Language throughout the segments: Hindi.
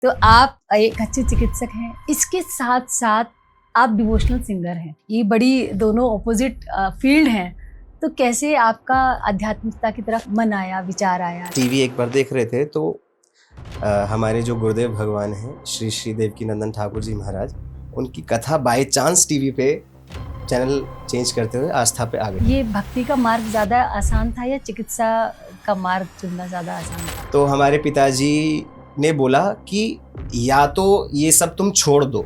तो आप एक अच्छे चिकित्सक हैं, इसके साथ साथ आप डिवोशनल सिंगर हैं। ये बड़ी दोनों ऑपोजिट फील्ड हैं। तो कैसे आपका आध्यात्मिकता की तरफ मन आया, विचार आया? टीवी एक बार देख रहे थे तो हमारे जो गुरुदेव भगवान हैं श्री श्री देवकीनंदन ठाकुर जी महाराज, उनकी कथा बाय चांस टीवी पे चैनल चेंज करते हुए आस्था पे आ गई। ये भक्ति का मार्ग ज़्यादा आसान था या चिकित्सा का मार्ग चुनना ज़्यादा आसान था? तो हमारे पिताजी ने बोला कि या तो ये सब तुम छोड़ दो,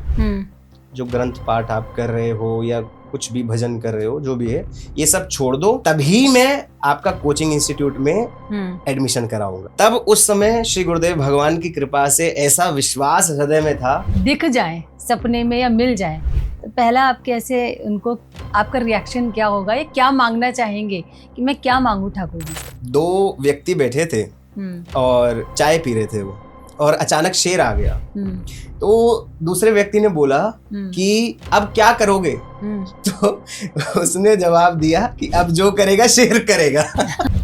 जो ग्रंथ पाठ आप कर रहे हो या कुछ भी भजन कर रहे हो, जो भी है ये सब छोड़ दो, तभी मैं आपका कोचिंग इंस्टीट्यूट में एडमिशन कराऊंगा। तब उस समय श्री गुरुदेव भगवान की कृपा से ऐसा विश्वास हृदय में था, दिख जाए सपने में या मिल जाए, तो पहला आप कैसे उनको, आपका रिएक्शन क्या होगा या क्या मांगना चाहेंगे कि मैं क्या मांगू ठाकुर जी से? दो व्यक्ति बैठे थे और चाय पी रहे थे वो, और अचानक शेर आ गया। तो दूसरे व्यक्ति ने बोला कि अब क्या करोगे? तो उसने जवाब दिया कि अब जो करेगा शेर करेगा।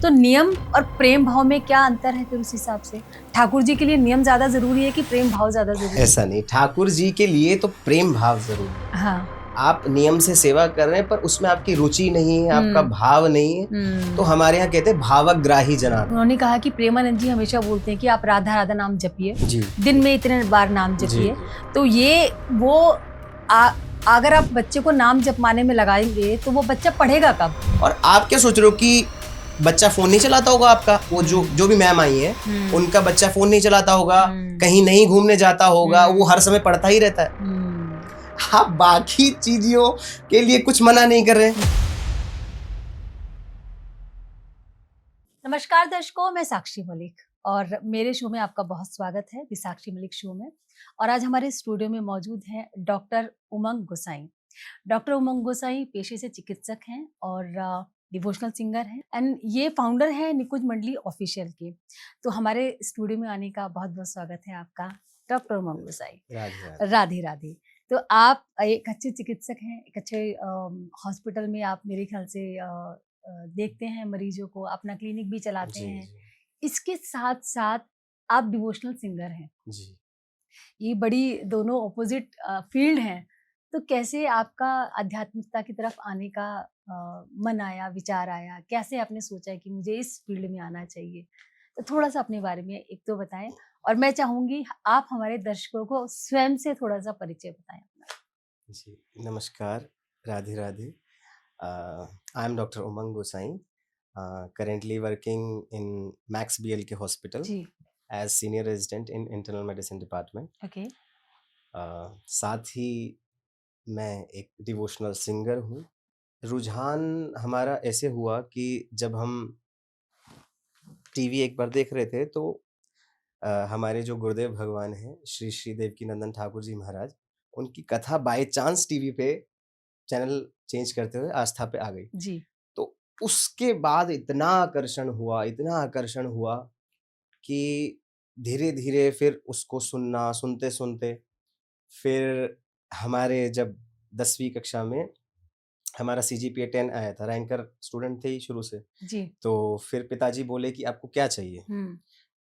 तो नियम और प्रेम भाव में क्या अंतर है फिर उस हिसाब से? ठाकुर जी के लिए नियम ज्यादा जरूरी है कि प्रेम भाव ज्यादा जरूरी है? ऐसा नहीं, ठाकुर जी के लिए तो प्रेम भाव जरूरी है। हाँ। आप नियम से सेवा कर रहे हैं पर उसमें आपकी रुचि नहीं है, आपका भाव नहीं है, तो हमारे यहाँ कहते हैं भावग्राही जनाब। उन्होंने कहा कि प्रेमानंद जी हमेशा बोलते हैं कि आप राधा राधा नाम जपिए, दिन में इतने बार नाम जपिए। तो ये वो अगर आप बच्चे को नाम जपवाने में लगाएंगे तो वो बच्चा पढ़ेगा कब? और आप क्या सोच रहे हो कि बच्चा फोन नहीं चलाता होगा आपका? वो जो भी मैम आई है उनका बच्चा फोन नहीं चलाता होगा, कहीं नहीं घूमने जाता होगा, वो हर समय पढ़ता ही रहता है। आप बाकी चीजों के लिए कुछ मना नहीं कर रहे। नमस्कार दर्शकों, मैं साक्षी मलिक और मेरे शो में आपका बहुत स्वागत है, दी साक्षी मलिक शो में। और आज हमारे स्टूडियो में मौजूद हैं डॉक्टर उमंग गोसाई। डॉक्टर उमंग गोसाई पेशे से चिकित्सक हैं और डिवोशनल सिंगर हैं एंड ये फाउंडर हैं निकुंज मंडली ऑफिशियल के। तो हमारे स्टूडियो में आने का बहुत बहुत स्वागत है आपका डॉक्टर उमंग गोसाई। राधे राधे। तो आप एक अच्छे चिकित्सक हैं, एक अच्छे हॉस्पिटल में आप मेरे ख्याल से देखते हैं मरीजों को, अपना क्लिनिक भी चलाते हैं। इसके साथ साथ आप डिवोशनल सिंगर हैं जी। ये बड़ी दोनों ऑपोजिट फील्ड हैं। तो कैसे आपका आध्यात्मिकता की तरफ आने का मन आया, विचार आया? कैसे आपने सोचा कि मुझे इस फील्ड में आना चाहिए? तो थोड़ा सा अपने बारे में एक तो बताएं और मैं चाहूंगी आप हमारे दर्शकों को स्वयं से थोड़ा सा परिचय बताएं अपना। जी नमस्कार, Radhe Radhe. I am Dr. Umang Gosai, currently working in Max BLK Hospital as senior resident in internal medicine department. Okay. साथ ही मैं एक डिवोशनल सिंगर हूँ। रुझान हमारा ऐसे हुआ कि जब हम टीवी एक बार देख रहे थे तो हमारे जो गुरुदेव भगवान हैं श्री श्री देवकीनंदन ठाकुर जी महाराज, उनकी कथा बाय चांस टीवी पे चैनल चेंज करते हुए आस्था पे आ गई जी। तो उसके बाद इतना आकर्षण हुआ कि धीरे धीरे फिर उसको सुनते सुनते फिर हमारे जब 10वीं कक्षा में हमारा CGPA 10 आया था, रैंकर स्टूडेंट थे ही शुरू से जी। तो फिर पिताजी बोले कि आपको क्या चाहिए?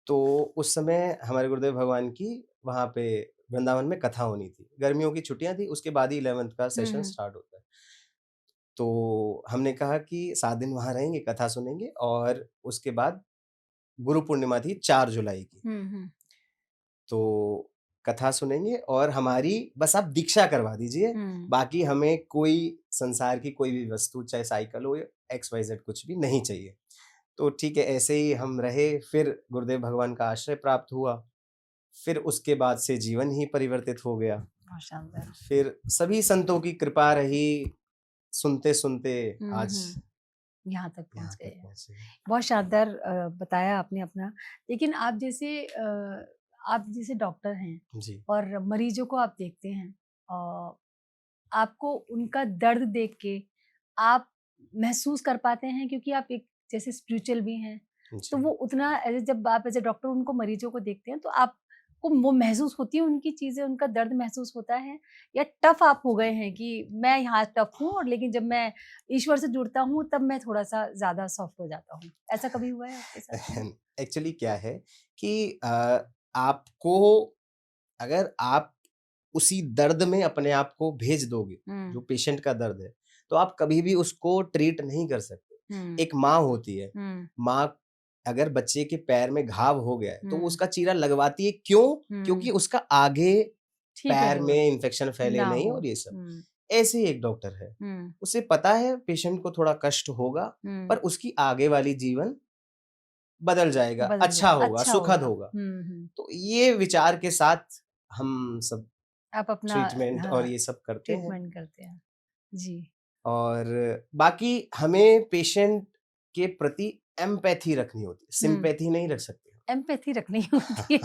तो उस समय हमारे गुरुदेव भगवान की वहाँ पे वृंदावन में कथा होनी थी, गर्मियों की छुट्टियां थी, उसके बाद ही 11th का सेशन स्टार्ट होता है। तो हमने कहा कि 7 दिन वहां रहेंगे, कथा सुनेंगे, और उसके बाद गुरु पूर्णिमा थी 4 जुलाई की। तो कथा सुनेंगे और हमारी बस आप दीक्षा करवा दीजिए, बाकी हमें कोई संसार की कोई भी वस्तु, चाहे साइकिल हो या XYZ, कुछ भी नहीं चाहिए। तो ठीक है, ऐसे ही हम रहे। फिर गुरुदेव भगवान का आश्रय प्राप्त हुआ, फिर उसके बाद से जीवन ही परिवर्तित हो गया। फिर सभी संतों की कृपा रही, सुनते सुनते आज यहाँ तक पहुँच गए। बहुत शानदार बताया आपने अपना। लेकिन आप जैसे डॉक्टर हैं जी, और मरीजों को आप देखते हैं, आपको उनका दर्द देख के आप महसूस कर पाते हैं, क्योंकि आप एक जैसे स्पिरिचुअल भी हैं, तो वो उतना जब आप एज ए डॉक्टर उनको मरीजों को देखते हैं तो आपको वो महसूस होती है, उनकी चीजें, उनका दर्द महसूस होता है, या टफ आप हो गए हैं कि मैं यहाँ टफ हूँ और लेकिन जब मैं ईश्वर से जुड़ता हूँ तब मैं थोड़ा सा ज्यादा सॉफ्ट हो जाता हूँ? ऐसा कभी हुआ है आपके साथ? एक्चुअली क्या है कि आपको अगर आप उसी दर्द में अपने आप को भेज दोगे, जो पेशेंट का दर्द है, तो आप कभी भी उसको ट्रीट नहीं कर सकते। एक माँ होती है, माँ अगर बच्चे के पैर में घाव हो गया है तो वो उसका चीरा लगवाती है, क्यों? क्योंकि उसका आगे पैर में इन्फेक्शन फैले नहीं और ये सब। ऐसे ही एक डॉक्टर है, उसे पता है पेशेंट को थोड़ा कष्ट होगा, पर उसकी आगे वाली जीवन बदल जाएगा, अच्छा होगा, सुखद होगा। तो ये विचार के साथ हम सब आप अपना ट्रीटमेंट और ये सब करते हैं। ट्रीटमेंट करते हैं जी। और बाकी हमें पेशेंट के प्रति एम्पैथी रखनी होती है, सिंपैथी नहीं रख सकते। एम्पैथी रखनी होती है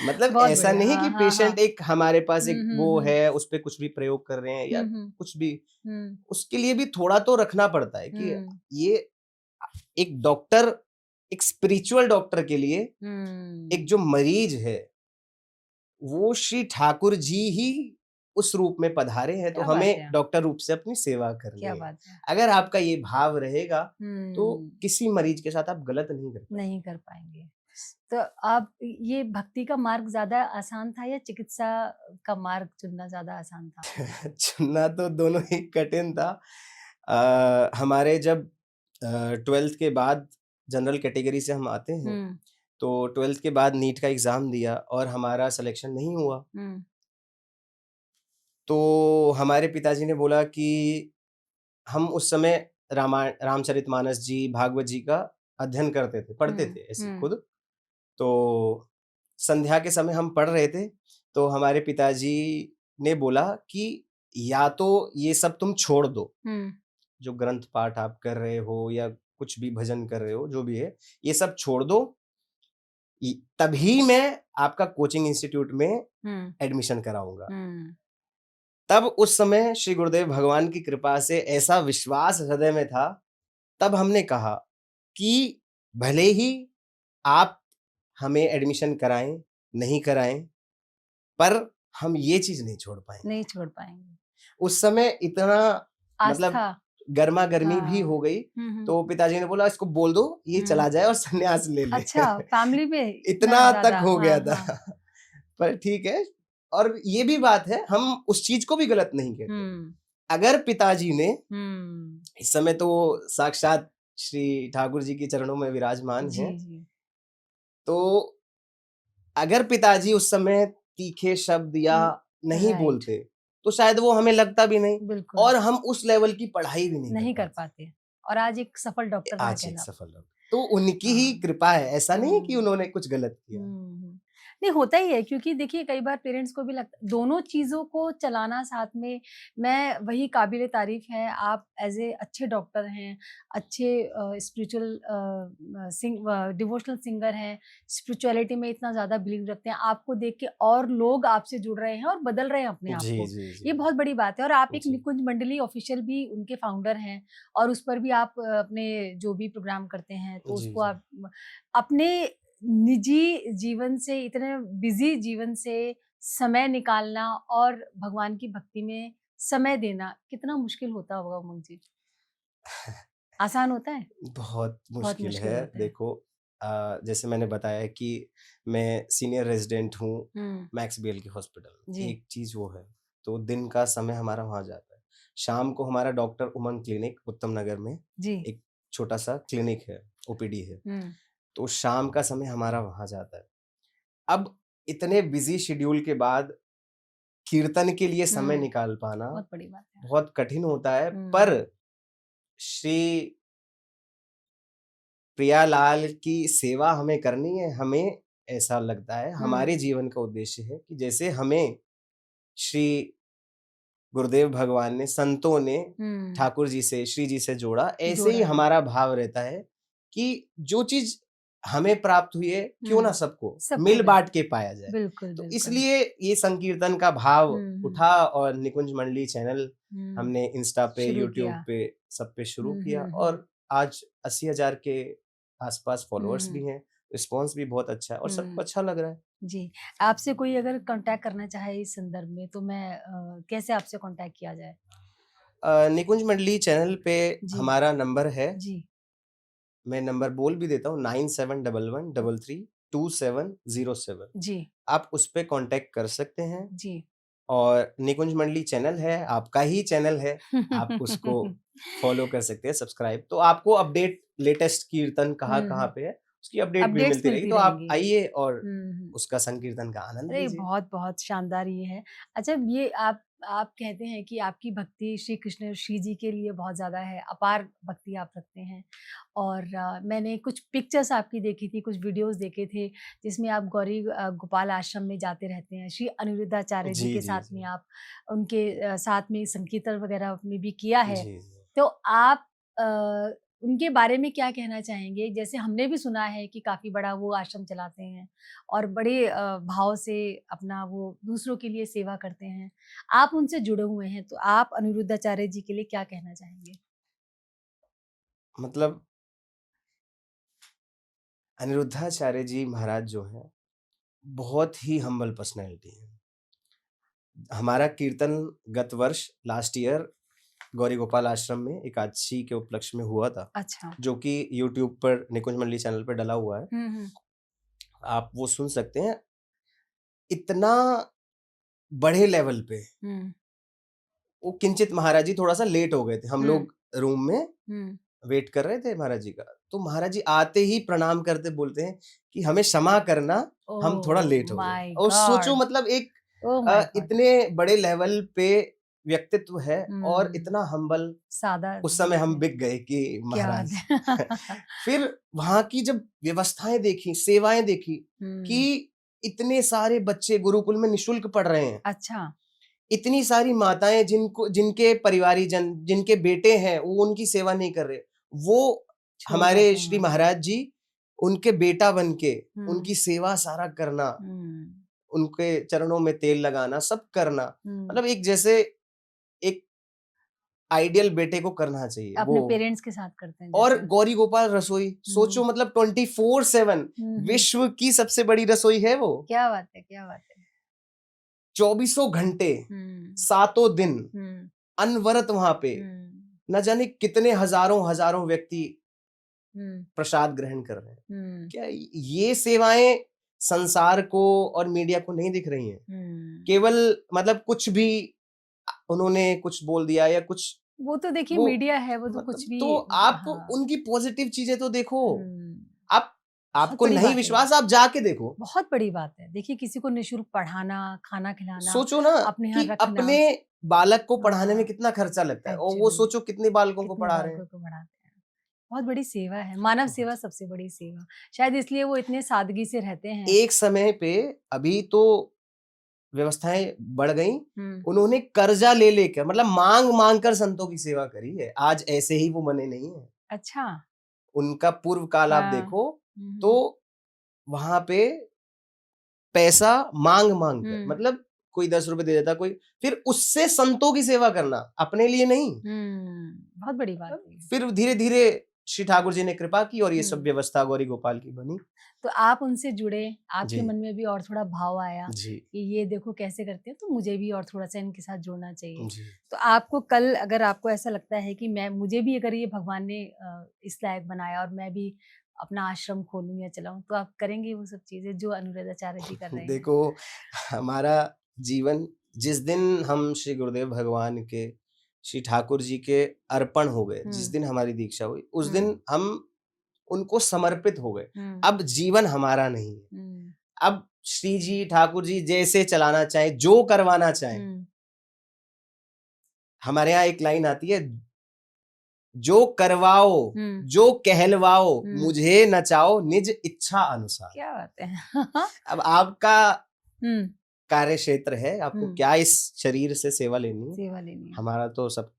मतलब बहुत ऐसा बढ़िया, नहीं कि हाँ, पेशेंट एक हमारे पास एक वो हम्म, है, उस पे कुछ भी प्रयोग कर रहे हैं या कुछ भी, उसके लिए भी थोड़ा तो रखना पड़ता है कि ये एक डॉक्टर, एक स्पिरिचुअल डॉक्टर के लिए एक जो मरीज है वो श्री ठाकुर जी ही उस रूप में पधारे हैं, तो क्या बात हमें है। डॉक्टर रूप से अपनी सेवा करनी क्या है। बात है। अगर आपका ये भाव रहेगा तो किसी मरीज के साथ आप गलत नहीं कर पाएंगे। तो आप ये भक्ति का मार्ग ज्यादा आसान था या चिकित्सा का मार्ग चुनना ज्यादा आसान था? चुनना तो दोनों ही कठिन था। हमारे जब 12th के बाद जनरल कैटेगरी से हम आते हैं, तो 12th के बाद नीट का एग्जाम दिया और हमारा सिलेक्शन नहीं हुआ। तो हमारे पिताजी ने बोला कि हम उस समय रामचरितमानस जी, भागवत जी का अध्ययन करते थे, पढ़ते थे ऐसे खुद। तो संध्या के समय हम पढ़ रहे थे, तो हमारे पिताजी ने बोला कि या तो ये सब तुम छोड़ दो, जो ग्रंथ पाठ आप कर रहे हो या कुछ भी भजन कर रहे हो, जो भी है, ये सब छोड़ दो, तभी मैं आपका कोचिंग इंस्टीट्यूट में एडमिशन कराऊंगा। तब उस समय श्री गुरुदेव भगवान की कृपा से ऐसा विश्वास हृदय में था, तब हमने कहा कि भले ही आप हमें एडमिशन कराएं, नहीं कराएं, पर हम ये चीज नहीं छोड़ पाएंगे। उस समय इतना मतलब गर्मा गर्मी भी हो गई, तो पिताजी ने बोला इसको बोल दो ये चला जाए और संन्यास ले ले। अच्छा, फैमिली में इतना तक हो गया था। पर ठीक है, और ये भी बात है, हम उस चीज को भी गलत नहीं कहते। अगर पिताजी ने, इस समय तो साक्षात श्री ठाकुर जी के चरणों में विराजमान हैं, तो अगर पिताजी उस समय तीखे शब्द या नहीं बोलते तो शायद वो हमें लगता भी नहीं, और हम उस लेवल की पढ़ाई भी नहीं कर पाते, और आज एक सफल डॉक्टर तो उनकी ही कृपा है, ऐसा नहीं कि उन्होंने कुछ गलत किया। नहीं, होता ही है, क्योंकि देखिए कई बार पेरेंट्स को भी लगता दोनों चीज़ों को चलाना साथ में। मैं वही काबिले तारीफ है, आप एज ए अच्छे डॉक्टर हैं, अच्छे स्पिरिचुअल डिवोशनल सिंगर हैं, स्पिरिचुअलिटी में इतना ज़्यादा बिलीव रखते हैं, आपको देख के और लोग आपसे जुड़ रहे हैं और बदल रहे हैं अपने आप को। ये बहुत बड़ी बात है। और आप एक निकुंज मंडली ऑफिशियल भी उनके फाउंडर हैं, और उस पर भी आप अपने जो भी प्रोग्राम करते हैं तो उसको आप अपने निजी जीवन से, इतने बिजी जीवन से समय निकालना और भगवान की भक्ति में समय देना कितना मुश्किल होता होगा उमंग जी? आसान होता है? बहुत मुश्किल है। देखो, जैसे मैंने बताया कि मैं सीनियर रेजिडेंट हूँ मैक्स बीएल के हॉस्पिटल। एक चीज वो है, तो दिन का समय हमारा वहां जाता है। शाम को हमारा डॉक्टर उमंग क्लिनिक उत्तम नगर में एक छोटा सा क्लिनिक है, ओपीडी है, तो शाम का समय हमारा वहां जाता है। अब इतने बिजी शेड्यूल के बाद कीर्तन के लिए समय निकाल पाना बहुत बड़ी बात है, बहुत कठिन होता है। पर श्री प्रियालाल की सेवा हमें करनी है, हमें ऐसा लगता है, हमारे जीवन का उद्देश्य है कि जैसे हमें श्री गुरुदेव भगवान ने, संतों ने ठाकुर जी से, श्री जी से जोड़ा, ऐसे ही हमारा भाव रहता है कि जो चीज हमें प्राप्त हुई है, क्यों ना सबको मिल बांट के पाया जाए। बिल्कुल, तो इसलिए ये संकीर्तन का भाव उठा और निकुंज मंडली चैनल हमने इंस्टा पे, यूट्यूब पे, सब पे शुरू किया, और आज 80,000 के आसपास फॉलोअर्स भी हैं। रिस्पॉन्स भी बहुत अच्छा है और सबको अच्छा लग रहा है। जी, आपसे कोई अगर कांटेक्ट करना चाहे इस संदर्भ में, तो मैं कैसे आपसे कांटेक्ट किया जाए? निकुंज मंडली चैनल पे हमारा नंबर है, मैं नंबर बोल भी देता हूँ, 9711332707। जी। आप उस पे कांटेक्ट कर सकते हैं। जी। और निकुंज मंडली चैनल है, आपका ही चैनल है, आप उसको फॉलो कर सकते हैं, सब्सक्राइब, तो आपको अपडेट लेटेस्ट कीर्तन कहाँ-कहाँ पे है, उसकी अपडेट भी अपडेट्स मिलती रहेगी, मिलती तो आप रहेंगी। आइए और हुँ। उसका संकीर्तन का आनंद अरे लीजिए। बहुत-बहुत शानदार ये है। अच्छा ये आप कहते हैं कि आपकी भक्ति श्री कृष्ण श्री जी के लिए बहुत ज़्यादा है, अपार भक्ति आप रखते हैं और मैंने कुछ पिक्चर्स आपकी देखी थी, कुछ वीडियोज़ देखे थे, जिसमें आप गौरी गोपाल आश्रम में जाते रहते हैं। श्री अनिरुद्धाचार्य जी जी, के जी, साथ में जी। आप उनके साथ में संकीर्तन वगैरह में भी किया है। जी, जी। तो आप अ, उनके बारे में क्या कहना चाहेंगे? जैसे हमने भी सुना है कि काफ़ी बड़ा वो आश्रम चलाते हैं और बड़े भाव से अपना वो दूसरों के लिए सेवा करते हैं। आप उनसे जुड़े हुए हैं, तो आप अनिरुद्धाचार्य जी के लिए क्या कहना चाहेंगे? मतलब अनिरुद्धाचार्य जी महाराज जो हैं, बहुत ही हम्बल पर्सनैलिटी है। हमारा कीर्तन गत वर्ष लास्ट ईयर गौरी गोपाल आश्रम में एकादशी के उपलक्ष्य में हुआ था, अच्छा। जो कि यूट्यूब पर निकुंज मंडली चैनल पे डला हुआ है। हुँ, हुँ। आप वो सुन सकते हैं। इतना बड़े लेवल पे हुँ, वो किंचित महाराज जी थोड़ा-सा लेट हो गए थे। हम हुँ, लोग रूम में हुँ। वेट कर रहे थे महाराज जी का। तो महाराज जी आते ही प्रणाम करते बोलते हैं कि हमें क्षमा करना, हम थोड़ा ओह लेट हो गए। माय और सोचो गॉड! मतलब एक ओह माय गॉड! इतने बड़े लेवल पे व्यक्तित्व है और हुँ, इतना हम्बल। सादा उस समय हम थे। बिक गए कि क्या बात महाराज है! फिर वहाँ की जब व्यवस्थाएँ देखी, सेवाएँ देखी हुँ, कि इतने सारे बच्चे गुरुकुल में निःशुल्क पढ़ रहे हैं। अच्छा, इतनी सारी माताएँ जिनको जिनके परिवारीजन, जिनके बेटे हैं, वो उनकी सेवा नहीं कर रहे। वो छोड़ हमारे जाते हैं श्री वहाँ। महाराज जी उनके बेटा बन के हुँ, उनकी सेवा सारा करना, हुँ, उनके चरणों में तेल लगाना, सब करना। हुँ। मतलब एक जैसे एक आइडियल बेटे को करना चाहिए वो। अपने पेरेंट्स के साथ करते हैं और जैसे। गौरी गोपाल रसोई हुँ, सोचो मतलब 24/7 हुँ, हुँ। विश्व की सबसे बड़ी रसोई है वो। क्या बात है! क्या बात है! चौबीसों घंटे, हुँ, सातों दिन हुँ, अनवरत वहां पे हुँ, न जाने कितने हजारों हजारों व्यक्ति हुँ, प्रसाद ग्रहण कर रहे हैं। हुँ, क्या ये सेवाएं संसार को और मीडिया को नहीं दिख रही हैं? हुँ। केवल मतलब कुछ भी उन्होंने कुछ बोल दिया या कुछ वो तो देखिए वो मीडिया है, वो तो कुछ मतलब भी तो आप हाँ, उनकी पॉजिटिव चीजें तो देखो। हुँ। आप बहुत आपको बड़ी नहीं बात है ये, विश्वास, आप जाके देखो। बहुत बड़ी बात है। देखिए किसी को निःशुल्क पढ़ाना, खाना खिलाना, सोचो ना अपने यहाँ कि रखना अपने बालक को पढ़ाने में हाँ, कितना खर्चा लगता है और वो एक्चुअली सोचो कितने बालकों को कितने पढ़ा रहे हैं। बालकों को पढ़ाते हैं। बहुत बड़ी सेवा है, मानव बहुत। सेवा सबसे बड़ी सेवा। शायद इसलिए वो इतने सादगी से रहते हैं। एक समय पे अभी तो व्यवस्थाएं बढ़ गई, हुँ, उन्होंने कर्जा ले लेकर मतलब मांग मांग कर संतों की सेवा करी है। आज ऐसे ही वो बने नहीं है। अच्छा, उनका पूर्व काल आप हाँ। देखो हुँ, तो हुँ, वहां पे पैसा मांग मांग कर हुँ, मतलब कोई 10 रुपए दे देता, कोई फिर उससे संतों की सेवा करना, अपने लिए नहीं। बहुत बड़ी बात है ये। फिर धीरे धीरे श्री ठाकुर जी ने कृपा की और ये सब हुँ। व्यवस्था गौरी गोपाल की बनी। तो आप उनसे जुड़े, जी, आपके मन में भी और थोड़ा भाव आया जी, कि ये देखो कैसे करते हैं, तो मुझे भी और थोड़ा-सा इनके साथ जुड़ना चाहिए। जी। तो आपको कल अगर आपको ऐसा लगता है कि मैं मुझे भी अगर ये भगवान ने इस लायक बनाया और मैं भी अपना आश्रम खोलूँ या चलाऊँ, तो आप करेंगे वो सब चीज़ें जो अनुराधाचार्य जी कर रहे हैं? देखो, हमारा जीवन जिस दिन हम श्री गुरुदेव भगवान के, श्री ठाकुर जी के अर्पण हो गए, जिस हुँ, दिन हमारी दीक्षा हुई, उस हुँ, दिन हम उनको समर्पित हो गए। हुँ, अब जीवन हमारा नहीं है। हुँ, अब श्री जी, ठाकुर जी जैसे चलाना चाहें, जो करवाना चाहें। हुँ, हमारे यहाँ एक लाइन आती है, जो करवाओ, हुँ, जो कहलवाओ, हुँ। मुझे नचाओ निज इच्छा अनुसार। क्या बात है! अब आपका हुँ, कार्य क्षेत्र है, आपको हुँ, क्या इस शरीर से सेवा लेनी है। सेवा लेनी है। हमारा तो सब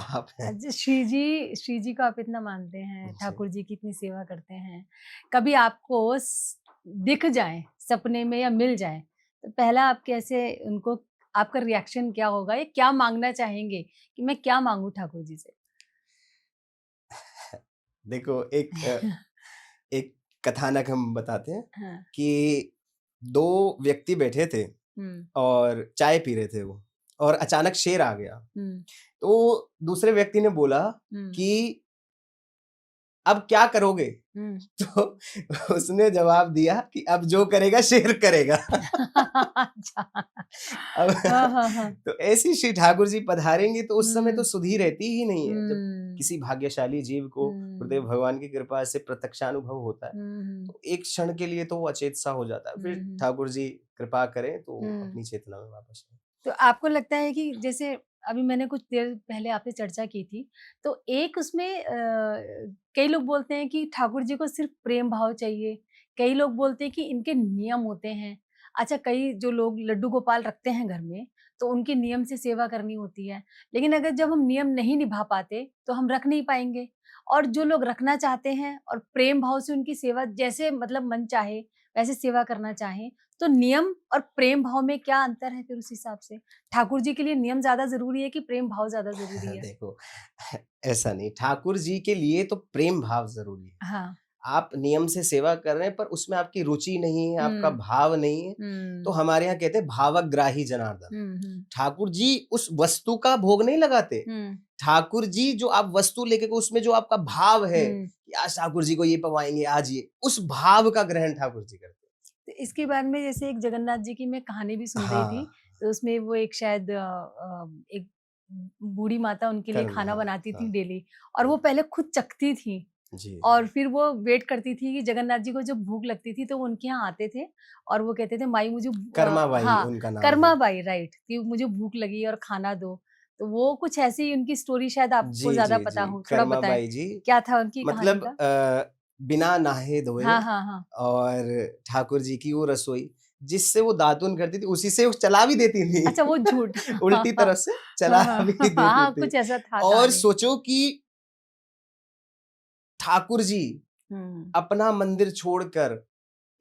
आप है। अच्छा श्री जी को आप इतना मानते हैं, जी। ठाकुर जी की इतनी सेवा करते हैं। कभी आपको दिख जाएँ सपने में या मिल जाएँ, तो पहला आप कैसे उनको आपका रिएक्शन क्या होगा या क्या माँगना चाहेंगे कि मैं क्या माँगूँ ठाकुर जी से? देखो एक कथानक हम बताते हैं हाँ, कि 2 व्यक्ति बैठे थे हुँ, और चाय पी रहे थे वो, और अचानक शेर आ गया। हुँ, तो दूसरे व्यक्ति ने बोला हुँ, कि अब क्या करोगे? तो उसने जवाब दिया कि अब जो करेगा शेर करेगा। अच्छा। अब हाँ। तो ऐसी श्री ठाकुर जी पधारेंगे तो उस समय तो सुधि रहती ही नहीं है। जब किसी हम्म। भाग्यशाली जीव को गुरुदेव भगवान की कृपा से प्रत्यक्षानुभव होता है, तो एक क्षण के लिए तो वो अचेत सा हो जाता है, फिर ठाकुर जी कृपा करें तो अपनी चेतना में वापस आए। तो आपको लगता है कि जैसे अभी मैंने कुछ देर पहले आपसे चर्चा की थी, तो एक उसमें कई लोग बोलते हैं कि ठाकुर जी को सिर्फ प्रेम भाव चाहिए, कई लोग बोलते हैं कि इनके नियम होते हैं। अच्छा, कई जो लोग लड्डू गोपाल रखते हैं घर में, तो उनके नियम से सेवा करनी होती है, लेकिन अगर जब हम नियम नहीं निभा पाते, तो हम रख नहीं पाएँगे। और जो लोग रखना चाहते हैं और प्रेम भाव से उनकी सेवा जैसे मतलब मन चाहे, वैसे सेवा करना चाहें, तो नियम और प्रेम भाव में क्या अंतर है फिर उस हिसाब से? ठाकुर जी के लिए नियम ज़्यादा ज़रूरी है कि प्रेम भाव ज़्यादा ज़रूरी है? देखो, ऐसा नहीं, ठाकुर जी के लिए तो प्रेम भाव ज़रूरी है। हाँ। आप नियम से सेवा कर रहे हैं पर उसमें आपकी रुचि नहीं है, आपका भाव नहीं है, तो हमारे यहाँ कहते हैं भावग्राही जनार्दन। ठाकुर जी उस वस्तु का भोग नहीं लगाते। ठाकुर जी जो आप वस्तु लेके उसमें जो आपका भाव है कि आज ठाकुर जी को ये पवाएंगे, आज ये, उस भाव का ग्रहण ठाकुर जी करते हैं। तो इसके बाद में जैसे एक जगन्नाथ जी की मैं कहानी भी सुन रही थी, तो उसमें वो एक शायद एक बूढ़ी माता उनके लिए खाना बनाती थी डेली, और वो पहले खुद चखती थी और फिर वो वेट करती थी कि जगन्नाथ जी को जब भूख लगती थी तो वो उनके यहाँ आते थे और वो कहते थे माई मुझे कर्माबाई हाँ, उनका नाम है। कर्माबाई, राइट, कि मुझे भूख लगी और खाना दो। तो वो कुछ ऐसी ही उनकी स्टोरी शायद आपको ज्यादा पता हो, थोड़ा बताएं कर्माबाई जी क्या था उनकी कहानी मतलब का? बिना नहाए धोए हाँ। और ठाकुर जी की वो रसोई जिससे वो दातुन करती थी उसी से वो चला भी देती थी। अच्छा, वो झूठ। उल्टी तरफ से चला भी देती हाँ, थी। कुछ ऐसा था और कहानी। सोचो कि ठाकुर जी अपना मंदिर छोड़कर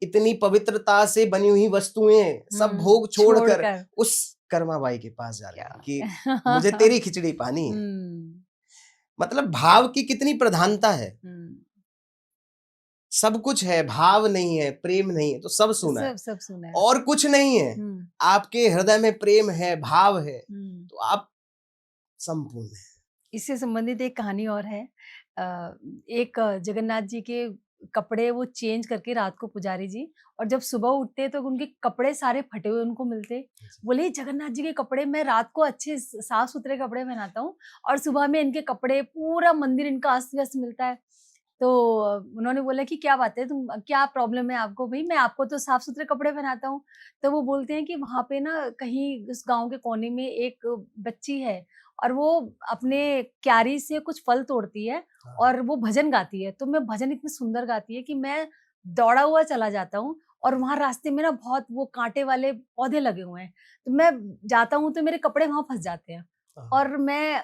इतनी पवित्रता से बनी हुई वस्तुएं सब भोग छोड़कर उस कर्माबाई के पास जा रहे हैं कि मुझे तेरी खिचड़ी पानी है। मतलब भाव की कितनी प्रधानता है। सब कुछ है, भाव नहीं है, प्रेम नहीं है तो सब सुना है, सब सुना है। और कुछ नहीं है, आपके हृदय में प्रेम है, भाव है, तो आप संपूर्ण है। इससे संबंधित एक कहानी और है। एक जगन्नाथ जी के कपड़े वो चेंज करके रात को पुजारी जी, और जब सुबह उठते तो उनके कपड़े सारे फटे हुए उनको मिलते। बोले जगन्नाथ जी के कपड़े, मैं रात को अच्छे साफ सुथरे कपड़े पहनाता हूँ और सुबह में इनके कपड़े, पूरा मंदिर इनका अस्त व्यस्त मिलता है। तो उन्होंने बोला कि क्या बात है, तुम क्या प्रॉब्लम है आपको? भई मैं आपको तो साफ सुथरे कपड़े पहनाता हूँ। तो वो बोलते हैं कि वहाँ पे ना कहीं उस गाँव के कोने में एक बच्ची है और वो अपने क्यारी से कुछ फल तोड़ती है और वो भजन गाती है। तो मैं भजन इतनी सुंदर गाती है कि मैं दौड़ा हुआ चला जाता हूँ और वहाँ रास्ते में ना बहुत वो काँटे वाले पौधे लगे हुए हैं। तो मैं जाता हूँ तो मेरे कपड़े वहाँ फँस जाते हैं और मैं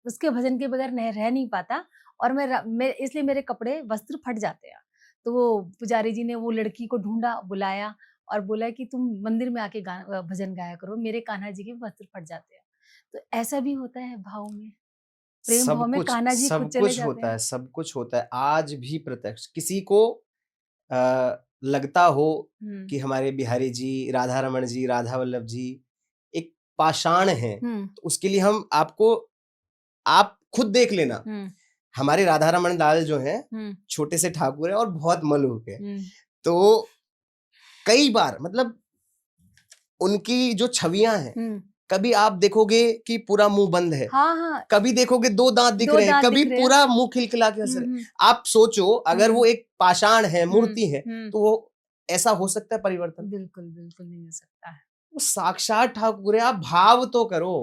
उसके भजन के बगैर रह नहीं पाता और मैं इसलिए मेरे कपड़े वस्त्र फट जाते हैं। तो वो पुजारी जी ने वो लड़की को ढूँढा, बुलाया और बोला कि तुम मंदिर में आके भजन गाया करो, मेरे कान्हा जी के वस्त्र फट जाते हैं। तो ऐसा भी होता है भाव में, प्रेम भाव में कान्हा जी खुद चले जाते हैं। सब कुछ होता है। आज भी प्रत्यक्ष किसी को लगता हो कि हमारे बिहारी जी, राधा रमण जी, राधा वल्लभ जी एक पाषाण हैं, तो उसके लिए आप खुद देख लेना। हमारे राधा रमण लाल जो हैं छोटे से ठाकुर हैं और बहुत मलूक है। तो कई बार मतलब उनकी जो छवियां हैं, कभी आप देखोगे कि पूरा मुंह बंद है, हाँ। कभी देखोगे 2 दांत दिख रहे हैं, कभी पूरा मुंह खिलखिला के हंस रहे। आप सोचो अगर वो एक पाषाण है, मूर्ति है, तो वो ऐसा हो सकता है परिवर्तन? बिल्कुल नहीं हो सकता है। वो साक्षात ठाकुर है, आप भाव तो करो।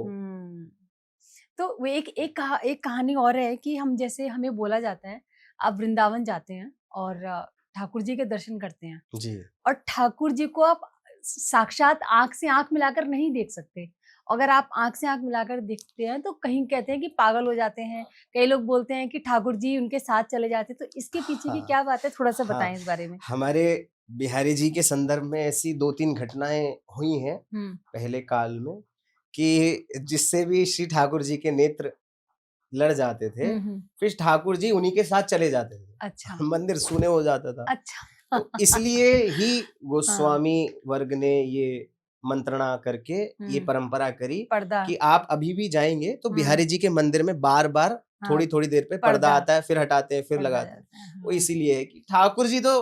तो वो एक कहानी और है कि हम जैसे हमें बोला जाता है, आप वृंदावन जाते हैं और ठाकुर जी के दर्शन करते हैं जी। और ठाकुर जी को आप साक्षात आँख से आँख मिलाकर नहीं देख सकते। अगर आप आँख से आँख मिलाकर देखते हैं तो कहीं कहते हैं कि पागल हो जाते हैं, कई लोग बोलते हैं कि ठाकुर जी उनके साथ चले जाते हैं। तो इसके पीछे की क्या बात है, थोड़ा-सा बताएँ इस बारे में? हमारे बिहारी जी के संदर्भ में ऐसी 2-3 घटनाएं हुई हैं पहले काल में कि जिससे भी श्री ठाकुर जी के नेत्र लड़ जाते थे, फिर ठाकुर जी उन्हीं के साथ चले जाते थे। अच्छा। मंदिर सूने हो जाता था। अच्छा। तो इसलिए ही गोस्वामी वर्ग ने ये मंत्रणा करके ये परंपरा करी पर्दा कि आप अभी भी जाएंगे तो बिहारी जी के मंदिर में बार बार थोड़ी थोड़ी देर पे पर्दा आता है, फिर हटाते हैं, फिर लगाते हैं। वो इसीलिए है कि ठाकुर जी तो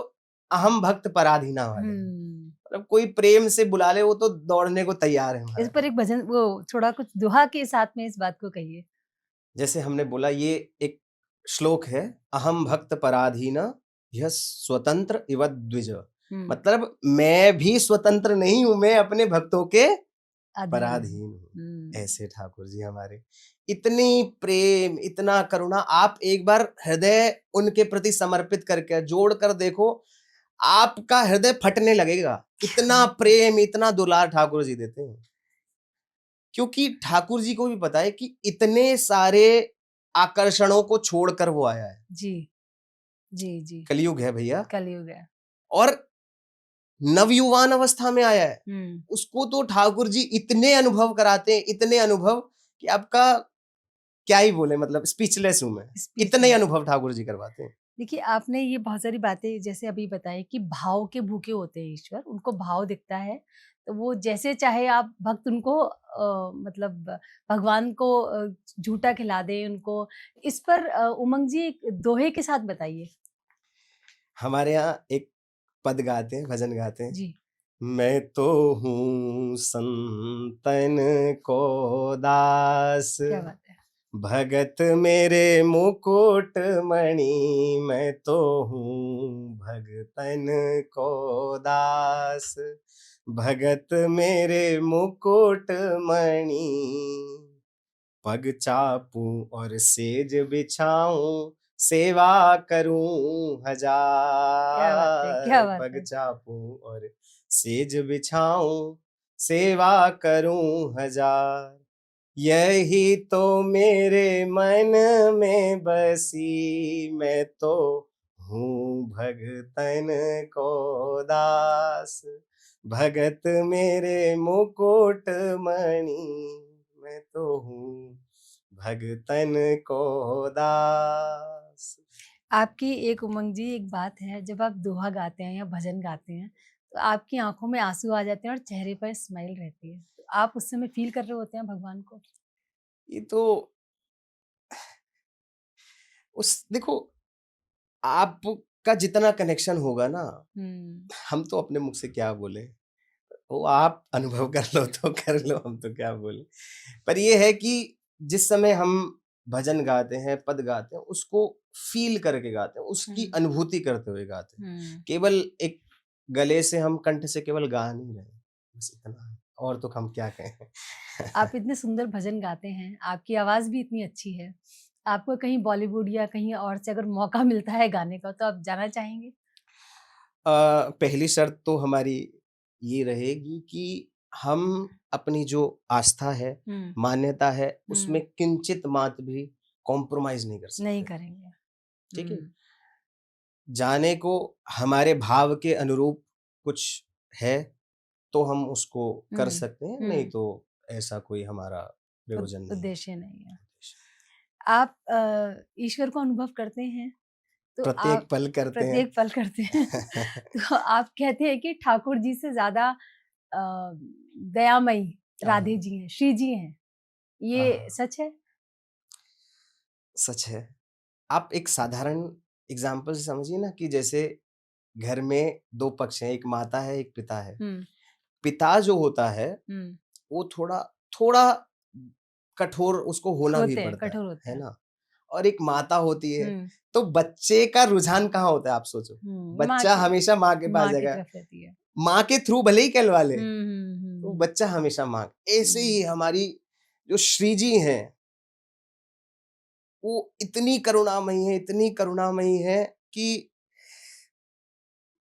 अहम भक्त पराधीना वाले मतलब कोई प्रेम से बुला ले वो तो दौड़ने को तैयार है। इस पर एक भजन वो थोड़ा कुछ दोहा के साथ में इस बात को कहिए। जैसे हमने बोला ये एक श्लोक है, अहम भक्त पराधीना यह स्वतंत्र इव द्विज, मतलब मैं भी स्वतंत्र नहीं हूं, मैं अपने भक्तों के पराधीन हूँ। ऐसे ठाकुर जी हमारे, इतनी प्रेम, इतना करुणा, आप एक बार हृदय उनके प्रति समर्पित करके जोड़ कर देखो, आपका हृदय फटने लगेगा। इतना प्रेम, इतना दुलार ठाकुर जी देते हैं, क्योंकि ठाकुर जी को भी पता है कि इतने सारे आकर्षणों को छोड़कर वो आया है। जी जी जी, कलयुग है भैया, कलयुग है, और नवयुवान अवस्था में आया है। उसको तो ठाकुर जी इतने अनुभव कराते हैं, इतने अनुभव कि आपका क्या ही बोले, मतलब स्पीचलेस हूं मैं, इतने अनुभव ठाकुर जी करवाते हैं। देखिए, आपने ये बहुत सारी बातें जैसे अभी बताई कि भाव के भूखे होते हैं ईश्वर, उनको भाव दिखता है तो वो जैसे चाहे आप भक्त उनको मतलब भगवान को झूठा खिला दें उनको। इस पर उमंग जी एक दोहे के साथ बताइए। हमारे यहाँ एक पद गाते हैं, भजन गाते हैं जी। मैं तो हूँ संतन को दास, क्या बात है। भगत मेरे मुकुट मणि, मैं तो हूँ भगतन को दास, भगत मेरे मुकुट मणि, पग चापूं और सेज बिछाऊं, सेवा करूं हजार। क्या बात पग है। चापूं और सेज बिछाऊं, सेवा करूं हजार, यही तो मेरे मन में बसी, मैं तो हूँ भगतन को दास, भगत मेरे मुकुट मणि, मैं तो हूँ भगतन को दास। आपकी एक उमंग जी एक बात है, जब आप दोहा गाते हैं या भजन गाते हैं तो आपकी आंखों में आंसू आ जाते हैं और चेहरे पर स्माइल रहती है, तो आप उस समय फील कर रहे होते हैं भगवान को। ये तो उस देखो, आपका जितना कनेक्शन होगा ना, हम तो अपने मुख से क्या बोले, वो आप अनुभव कर लो तो कर लो, हम तो क्या बोले। पर ये है कि जिस समय हम भजन गाते हैं, पद गाते हैं, उसको फील करके गाते हैं, उसकी अनुभूति करते हुए गाते हैं। केवल एक गले से हम कंठ से केवल गा नहीं रहे, बस इतना है, और तो हम क्या कहें। आप इतने सुंदर भजन गाते हैं, आपकी आवाज भी इतनी अच्छी है, आपको कहीं बॉलीवुड या कहीं और से अगर मौका मिलता है गाने का तो आप जाना चाहेंगे? पहली शर्त तो हमारी ये रहेगी कि हम अपनी जो आस्था है, मान्यता है, उसमें किंचित मात्र भी कॉम्प्रोमाइज नहीं कर सकते। नहीं करेंगे। ठीक है। जाने को हमारे भाव के अनुरूप कुछ है तो हम उसको कर सकते हैं, नहीं तो ऐसा कोई हमारा प्रयोजन नहीं, उद्देश्य नहीं है। आप ईश्वर को अनुभव करते हैं तो प्रत्येक पल करते हैं। प्रत्येक पल करते हैं। तो आप कहते हैं कि ठाकुर जी से ज्यादा दयामयी राधे जी हैं, श्री जी हैं, ये सच है? सच है। आप एक साधारण एग्जाम्पल से समझिए ना, कि जैसे घर में दो पक्ष हैं, एक माता है, एक पिता है। पिता जो होता है वो थोड़ा थोड़ा कठोर उसको होना भी पड़ता है ना, और एक माता होती है, तो बच्चे का रुझान कहाँ होता है आप सोचो, बच्चा हमेशा माँ के पास जाएगा, माँ के थ्रू भले ही कहलवा ले, तो बच्चा हमेशा माँ। ऐसे ही हमारी जो श्री जी हैं, वो इतनी करुणामयी है, इतनी करुणामयी है कि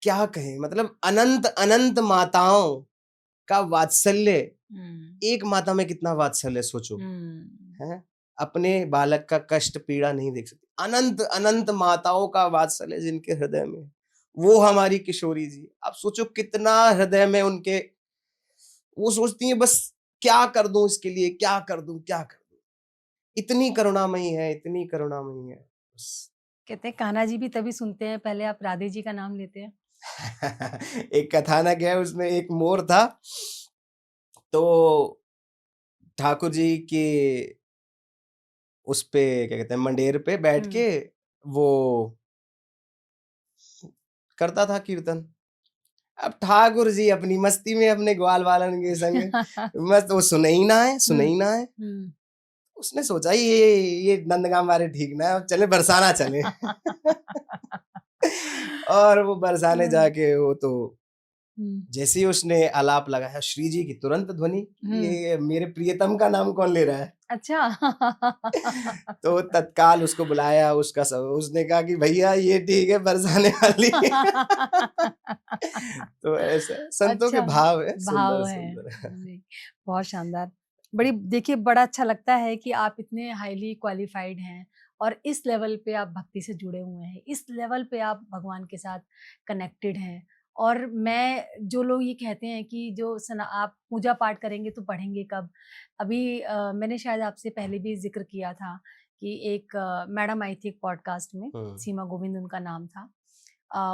क्या कहें, मतलब अनंत अनंत माताओं का वात्सल्य, एक माता में कितना वात्सल्य सोचो, है, अपने बालक का कष्ट पीड़ा नहीं देख सकती, अनंत अनंत माताओं का वात्सल्य जिनके हृदय में, वो हमारी किशोरी जी, आप सोचो कितना हृदय में उनके, वो सोचती हैं बस क्या कर दूं इसके लिए, क्या कर दूं, क्या कर दूं, इतनी करुणामयी है, इतनी करुणामयी है। कहते हैं कान्हा जी भी तभी सुनते हैं पहले आप राधे जी का नाम लेते हैं। एक कथानक है, उसमें एक मोर था, तो ठाकुर जी के उस पे क्या कहते हैं मंडेर पे बैठ के वो करता था कीर्तन। अब ठाकुर जी अपनी मस्ती में अपने ग्वाल वालन के संग मस्त, वो सुने ही ना है। उसने सोचा ये नंदगांव वाले ठीक ना है, अब चले बरसाना चले। और वो बरसाने जाके वो तो जैसे ही उसने आलाप लगाया, श्री जी की तुरंत ध्वनि, ये मेरे प्रियतम का नाम कौन ले रहा है। अच्छा। तो तत्काल उसको बुलाया, उसने कहा कि भैया ये ठीक है बरसाने वाली। तो ऐसा संतों के अच्छा, भाव है, भाव सुंदर है सुंदर। जी, बहुत शानदार। बड़ी देखिए बड़ा अच्छा लगता है कि आप इतने हाईली क्वालिफाइड हैं और इस लेवल पे आप भक्ति से जुड़े हुए हैं, इस लेवल पे आप भगवान के साथ कनेक्टेड हैं। और मैं जो लोग ये कहते हैं कि आप पूजा पाठ करेंगे तो पढ़ेंगे कब? अभी मैंने शायद आपसे पहले भी ज़िक्र किया था कि एक मैडम आई थी एक पॉडकास्ट में, सीमा गोविंद उनका नाम था।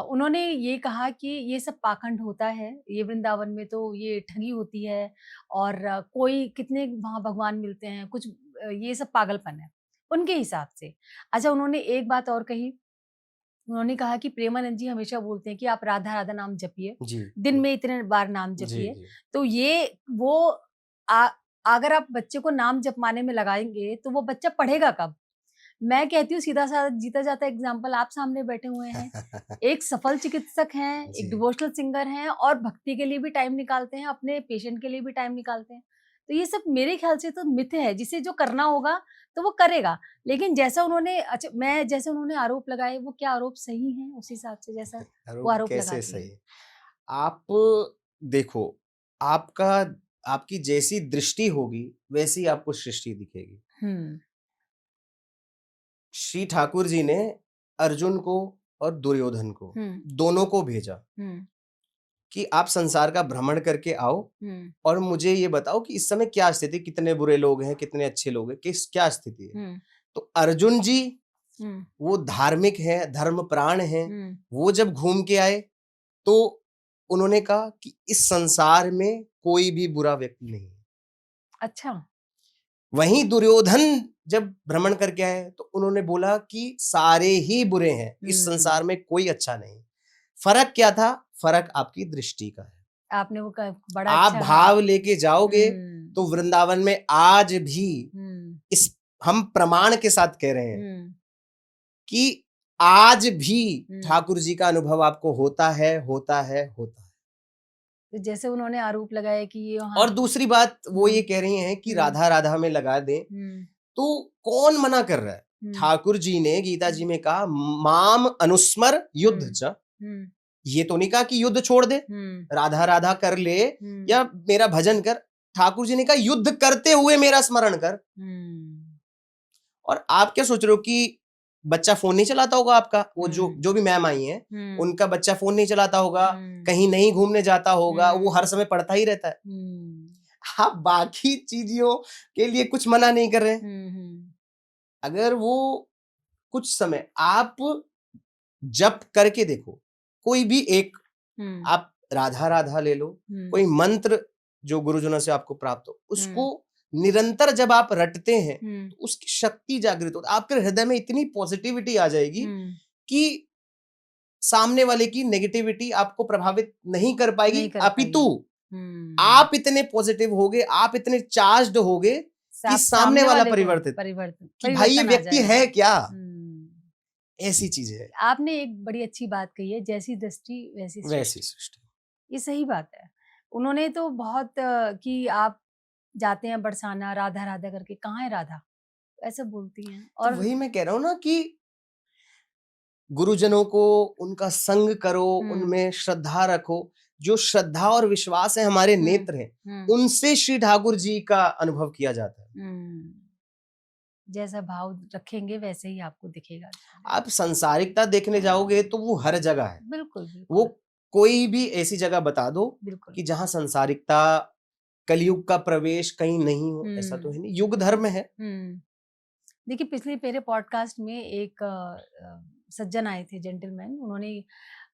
उन्होंने ये कहा कि ये सब पाखंड होता है, ये वृंदावन में तो ये ठगी होती है और कोई कितने वहाँ भगवान मिलते हैं, कुछ ये सब पागलपन है, उनके हिसाब से। अच्छा, उन्होंने एक बात और कही, उन्होंने कहा कि प्रेमानंद जी हमेशा बोलते हैं कि आप राधा राधा नाम जपिए, जी दिन में इतने बार नाम जी जपिए। जी तो ये वो आ, अगर आप बच्चे को नाम जपवाने में लगाएंगे तो वो बच्चा पढ़ेगा कब? मैं कहती हूँ सीधा साधा जीता जाता एग्जाम्पल आप सामने बैठे हुए हैं, एक सफल चिकित्सक हैं, एक जी डिवोशनल सिंगर हैं और भक्ति के लिए भी टाइम निकालते हैं, अपने पेशेंट के लिए भी टाइम निकालते हैं। तो ये सब मेरे ख्याल से तो मिथ है, जिसे जो करना होगा तो वो करेगा। लेकिन जैसे उन्होंने आरोप लगाए, वो क्या आरोप सही हैं उस हिसाब से जैसा वो आरोप आरोप कैसे लगाती सही? हैं? आप देखो, आपका आपकी जैसी दृष्टि होगी वैसी आपको सृष्टि दिखेगी। हुँ, श्री ठाकुर जी ने अर्जुन को और दुर्योधन को हुँ, दोनों को भेजा हुँ, कि आप संसार का भ्रमण करके आओ हुँ, और मुझे ये बताओ कि इस समय क्या स्थिति, कितने बुरे लोग हैं, कितने अच्छे लोग हैं, किस क्या स्थिति है। हुँ, तो अर्जुन जी हुँ, वो धार्मिक हैं, धर्म प्राण हैं, हुँ। वो जब घूम के आए तो उन्होंने कहा कि इस संसार में कोई भी बुरा व्यक्ति नहीं है। अच्छा। वहीं दुर्योधन जब भ्रमण करके आए तो उन्होंने बोला कि सारे ही बुरे हैं, इस हुँ, संसार में कोई अच्छा नहीं। फर्क क्या था? फर्क आपकी दृष्टि का है। आपने वो क बड़ा आप अच्छा हाँ। भाव लेके जाओगे हुँ, तो वृंदावन में आज भी हुँ, इस हम प्रमाण के साथ कह रहे हैं हुँ, कि आज भी हुँ। ठाकुर जी का अनुभव आपको होता है, होता है, होता है। तो जैसे उन्होंने आरोप लगाया कि ये और हाँ। दूसरी बात वो ये हुँ, कह रही हैं कि हुँ, राधा राधा में लगा दें, हुँ, तो कौन मना कर रहा है? हुँ, ठाकुर जी ने गीता जी हुँ, में कहा माम अनुस्मर युद्ध हुँ, च। हुँ, ये तो नहीं कहा कि युद्ध छोड़ दे, हुँ, राधा राधा कर ले हुँ, या मेरा भजन कर। ठाकुर जी ने कहा युद्ध करते हुए मेरा स्मरण कर। हुँ, और आप क्या सोच रहे हो कि बच्चा फोन नहीं चलाता होगा आपका? वो जो हुँ, जो भी मैम आई हैं, हुँ, उनका बच्चा फोन नहीं चलाता होगा, हुँ, कहीं नहीं घूमने जाता होगा, वो हर हुँ, समय पढ़ता ही रहता है। हुँ, आप बाकी चीज़ों के लिए कुछ मना नहीं कर रहे हैं। हुँ, हुँ, अगर वो कुछ समय आप जप करके देखो, कोई भी एक हुँ, आप राधा राधा ले लो, हुँ, कोई मंत्र जो गुरुजनों से आपको प्राप्त हो, हुँ, उसको निरंतर जब आप रटते हैं, हुँ, तो उसकी शक्ति जागृत होती है। आपके हृदय में इतनी पॉजिटिविटी आ जाएगी हुँ, कि सामने वाले की नेगेटिविटी आपको प्रभावित नहीं कर पाएगी, नहीं कर अपितु पाएगी। हुँ, आप इतने पॉजिटिव होगे, आप इतने चार्ज्ड होगे कि आप सामने सामने वाला वाले को परिवर्तित, परिवर्तन कि भाई ये परिवर्तन आ व्यक्ति जाएगा। है क्या? हुँ। ऐसी चीज़ है, आपने एक बड़ी अच्छी बात कही है, जैसी दृष्टि वैसी वैसी सृष्टि। सृष्टि। ये सही बात है। उन्होंने तो बहुत कि आप जाते हैं बरसाना राधा राधा करके, कहाँ है राधा? ऐसा बोलती हैं तो और वही मैं कह रहा हूँ ना कि गुरुजनों को उनका संग करो, हुँ, उनमें श्रद्धा रखो। जो श्रद्धा और विश्वास है हमारे हुँ, नेत्र हैं, हुँ, उनसे श्री ठाकुर जी का अनुभव किया जाता है। हुँ। जैसा भाव रखेंगे वैसे ही आपको दिखेगा। आप सांसारिकता देखने जाओगे तो वो हर जगह है। बिल्कुल, वो बिल्कुल, कोई भी ऐसी जगह बता दो बिल्कुल। कि जहाँ सांसारिकता, कलयुग का प्रवेश कहीं नहीं हो, ऐसा तो हुँ, है नहीं। युग धर्म है। हुँ। देखिए पिछले मेरे पॉडकास्ट में एक सज्जन आए थे जेंटलमैन, उन्होंने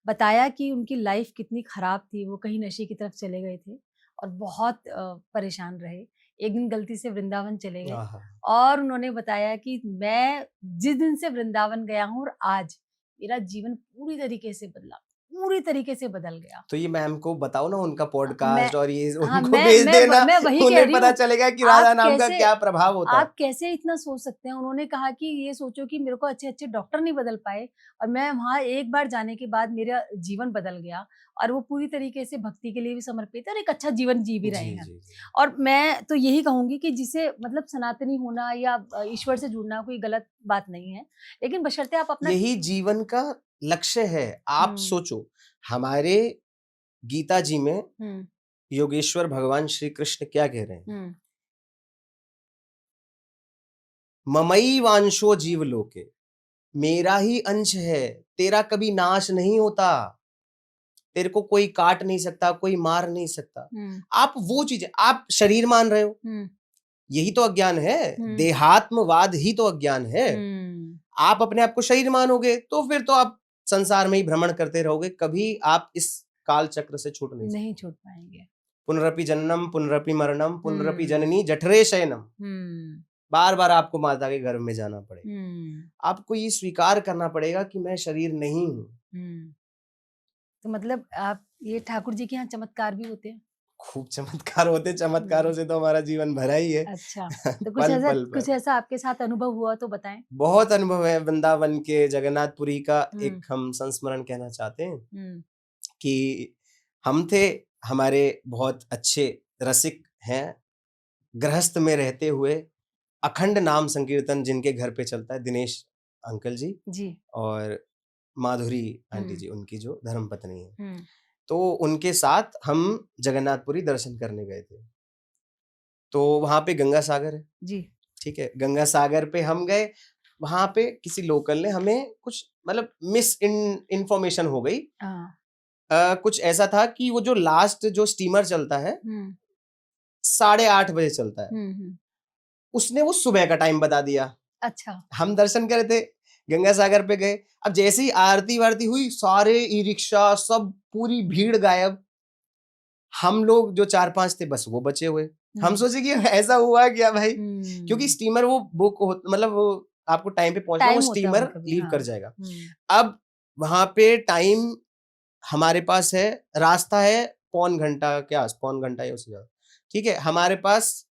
बताया कि उनकी लाइफ कितनी खराब थी, वो कहीं नशे की तरफ चले गए थे और बहुत परेशान रहे। एक दिन गलती से वृंदावन चले गए आहा। और उन्होंने बताया कि मैं जिस दिन से वृंदावन गया हूँ और आज मेरा जीवन पूरी तरीके से बदल गया। तो ये मैम को बताओ ना उनका मैं पॉडकास्ट और ये हाँ, उनको भेज देना, मैं वही कह उन्हें रही पता हूँ। चलेगा कि आप राधा नाम का कैसे क्या प्रभाव होता है। आप कैसे इतना सोच सकते हैं? उन्होंने कहा कि ये सोचो कि मेरे को अच्छे-अच्छे डॉक्टर नहीं बदल पाए और मैं वहाँ एक बार जाने के बाद मेरा जीवन बदल गया और वो पूरी तरीके से भक्ति के लिए भी समर्पित है और एक अच्छा जीवन जी भी रहे जी, हैं। जी, जी। और मैं तो यही कहूँगी कि जिसे मतलब सनातनी होना या ईश्वर से जुड़ना कोई गलत बात नहीं है, लेकिन बशर्ते आप अपना यही जीवन का लक्ष्य है। आप हुँ, सोचो, हमारे गीता जी में हुँ, योगेश्वर भगवान श्री कृष्ण क्या कह रहे हैं? हुँ, ममई वांशो जीवलोके, मेरा ही अंश है, तेरा कभी नाश नहीं होता, तेरे को कोई काट नहीं सकता, कोई मार नहीं सकता। हुँ, आप वो चीजें, आप शरीर मान रहे हो, हुँ, यही तो अज्ञान है। हुँ, देहात्मवाद ही तो अज्ञान है। हुँ, आप अपने आप को शरीर मानोगे तो फिर तो आप संसार में ही भ्रमण करते रहोगे, कभी आप इस काल चक्र से छूट नहीं सकते। नहीं छूट पाएँगे। पुनरपि जन्नम पुनरपि मरणम पुनरपि हुँ, जननी जठरे शयनम, हुँ, बार बार आपको माता के गर्भ में जाना पड़ेगा। हुँ, आपको ये स्वीकार करना पड़ेगा कि मैं शरीर नहीं हूँ। हुँ। तो मतलब आप ये ठाकुर जी के यहाँ चमत्कार भी होते हैं? खूब चमत्कार होते, चमत्कारों हुँ, से तो हमारा जीवन भरा ही है। अच्छा। तो पल पल कुछ पर ऐसा आपके साथ अनुभव हुआ तो बताएँ? बहुत अनुभव है। वृंदावन के जगन्नाथपुरी का हुँ, एक हम संस्मरण कहना चाहते हैं हुँ, कि हम थे, हमारे बहुत अच्छे रसिक हैं, गृहस्थ में रहते हुए अखंड नाम संकीर्तन जिनके घर पे चलता है, दिनेश अंकल जी जी। और माधुरी आंटी हुँ, जी, उनकी जो धर्मपत्नी है। हुँ, तो उनके साथ हम जगन्नाथपुरी दर्शन करने गए थे। तो वहाँ पे गंगा सागर है, जी। ठीक है? गंगा सागर पे हम गए, वहाँ पे किसी लोकल ने हमें कुछ मतलब इन्फॉर्मेशन हो गई। हाँ। कुछ ऐसा था कि वो जो लास्ट जो स्टीमर चलता है, हुँ, 8:30 बजे चलता है। हुँ, हुँ। उसने वो सुबह का टाइम बता दिया। अच्छा। हम दर्शन कर रहे थे, गंगा सागर पे गए। अब जैसे ही आरती-वारती हुई, सारे ई-रिक्शा सब पूरी भीड़ गायब। हम लोग जो 4-5 थे बस वो बचे हुए। हम हुँ, सोचे कि ऐसा हुआ क्या भाई? क्योंकि हुँ। स्टीमर वो बुक हो मतलब वो आपको टाइम पे पहुँचना, वो टाइम होता है स्टीमर उनका भी, लीव कर हाँ। जाएगा। हुँ, अब वहाँ पे टाइम हमारे पास है, रास्ता है पौन घंटा या उससे ज़्यादा। ठीक है? हमारे पास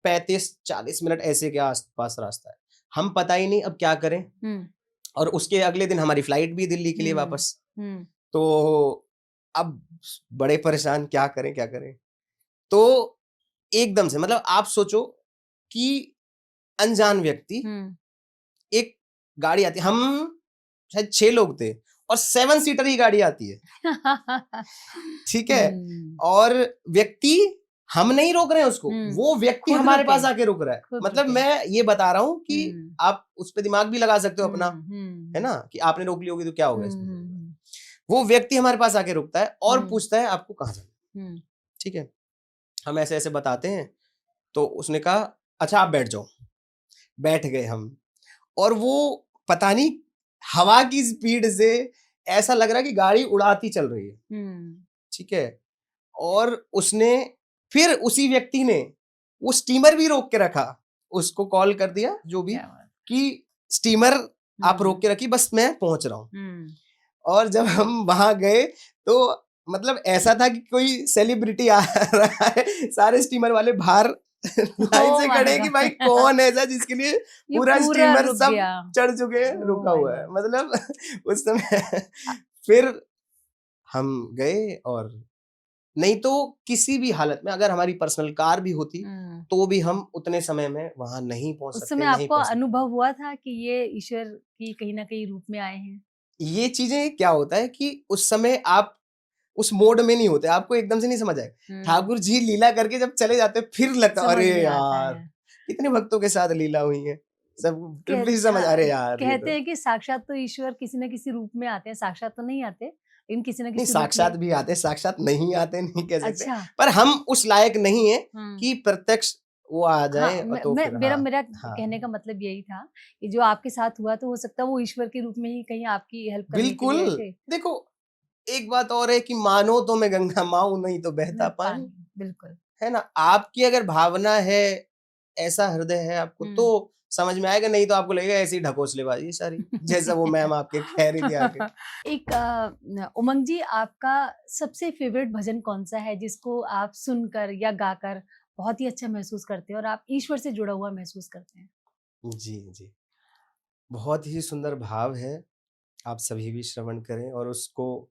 35-40 मिनट ऐसे के आस-पास रास्ता है। हम पता ही नहीं अब क्या करें? हुँ, और उसके अगले दिन हमारी फ्लाइट भी दिल्ली के लिए हुँ, वापस। हुँ, तो अब बड़े परेशान, क्या करें, क्या करें? तो एकदम से मतलब आप सोचो कि अनजान व्यक्ति, हुँ। एक गाड़ी आती है, हम शायद 6 लोग थे और 7 सीटर ही गाड़ी आती है, ठीक है? हुँ, और व्यक्ति, हम नहीं रोक रहे हैं उसको, हुँ। वो व्यक्ति खुद हमारे रुके, पास आके रुक रहा है। खुद मतलब रुके। मैं ये बता रहा हूँ कि हुँ, आप उस पे दिमाग भी लगा सकते हो हुँ, अपना, है हुँ, ना? कि आपने रोक ली होगी तो क्या होगा हुँ, इसमें? हुँ, वो व्यक्ति हमारे पास आके रुकता है और हुँ, पूछता है आपको कहाँ जाना है? हुँ, ठीक है? हम ऐसे-ऐसे बताते हैं, तो उसने कहा अच्छा आप बैठ जाओ। बैठ गए हम और वो पता नहीं हवा की स्पीड से ऐसा लग रहा है कि गाड़ी उड़ाती चल रही है, हुँ। ठीक है? और उसने फिर उसी व्यक्ति ने वो स्टीमर भी रोक के रखा। उसको कॉल कर दिया जो भी क्या बात! कि स्टीमर आप रोक हुँ, के रखिए, बस मैं पहुँच रहा हूँ। हुँ। और जब हम वहाँ गए तो मतलब ऐसा था कि कोई सेलिब्रिटी आ रहा है, सारे स्टीमर वाले बाहर लाइन ओह से माय खड़े हैं कि भाई गॉड! कौन है ऐसा जिसके लिए ये पूरा पूरा स्टीमर रुक सब गया। चढ़ चुके हैं, ओह रुका माय हुआ है। गॉड! मतलब उस समय अ, फिर हम गए और नहीं तो किसी भी हालत में अगर हमारी पर्सनल कार भी होती, हुँ। तो भी हम उतने समय में वहाँ नहीं पहुँच उस सकते, समय नहीं आपको पहुँच सकते। अनुभव हुआ था कि ये ईश्वर की कहीं न कहीं रूप में आए हैं? ये चीज़ें क्या होता है कि उस समय आप उस मोड में नहीं होते, आपको एकदम से नहीं समझ आएगा। हुँ, ठाकुर जी लीला करके जब चले जाते हैं, फिर लगता है, समझ अरे में आता यार! है। कितने भक्तों के साथ लीला हुई है। सब कह फिर समझ अरे यार ये कहते तो हैं कि साक्षात तो ईश्वर किसी न किसी रूप में आते हैं, साक्षात तो नहीं आते, लेकिन किसी न नहीं, किसी रूप साक्षात में भी आते, साक्षात नहीं आते नहीं कह सकते। अच्छा, पर हम उस लायक नहीं हैं हुँ। कि प्रत्यक्ष वो आ हाँ, जाएँ तो मैं फिर मेरा हाँ, मेरा हाँ। कहने का मतलब यही था कि जो आपके साथ हुआ तो हो सकता है वो ईश्वर के रूप में ही कहीं आपकी हेल्प करने के लिए बिल्कुल, आए थे। देखो एक बात और है कि मानो तो मैं गंगा माऊं, नहीं तो बहता पानी। बिल्कुल है ना, आपकी अगर भावना है, ऐसा हृदय है आपको, तो समझ में आएगा, नहीं तो आपको लगेगा ऐसी ढकोसलेबाजी सारी, जैसा वो मैम आपके कह रही थी आके। एक उमंग जी, आपका सबसे फेवरेट भजन कौन सा है जिसको आप सुनकर या गाकर बहुत ही अच्छा महसूस करते हैं और आप ईश्वर से जुड़ा हुआ महसूस करते हैं? जी, जी। बहुत ही सुंदर भाव है, आप सभी भी श्रवण करें और उसको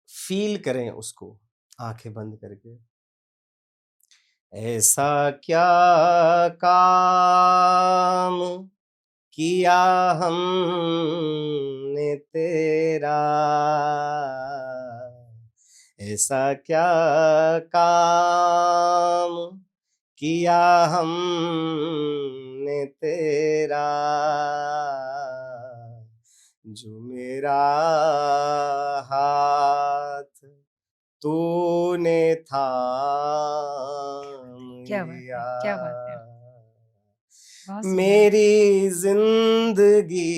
फ़ील करें उसको, आँखें बंद करके। ऐसा क्या काम किया हमने तेरा, ऐसा क्या काम किया हमने तेरा, जो मेरा हाथ तूने थाम क्या बात लिया, है, क्या बात है। बहुत सुंदर। मेरी जिंदगी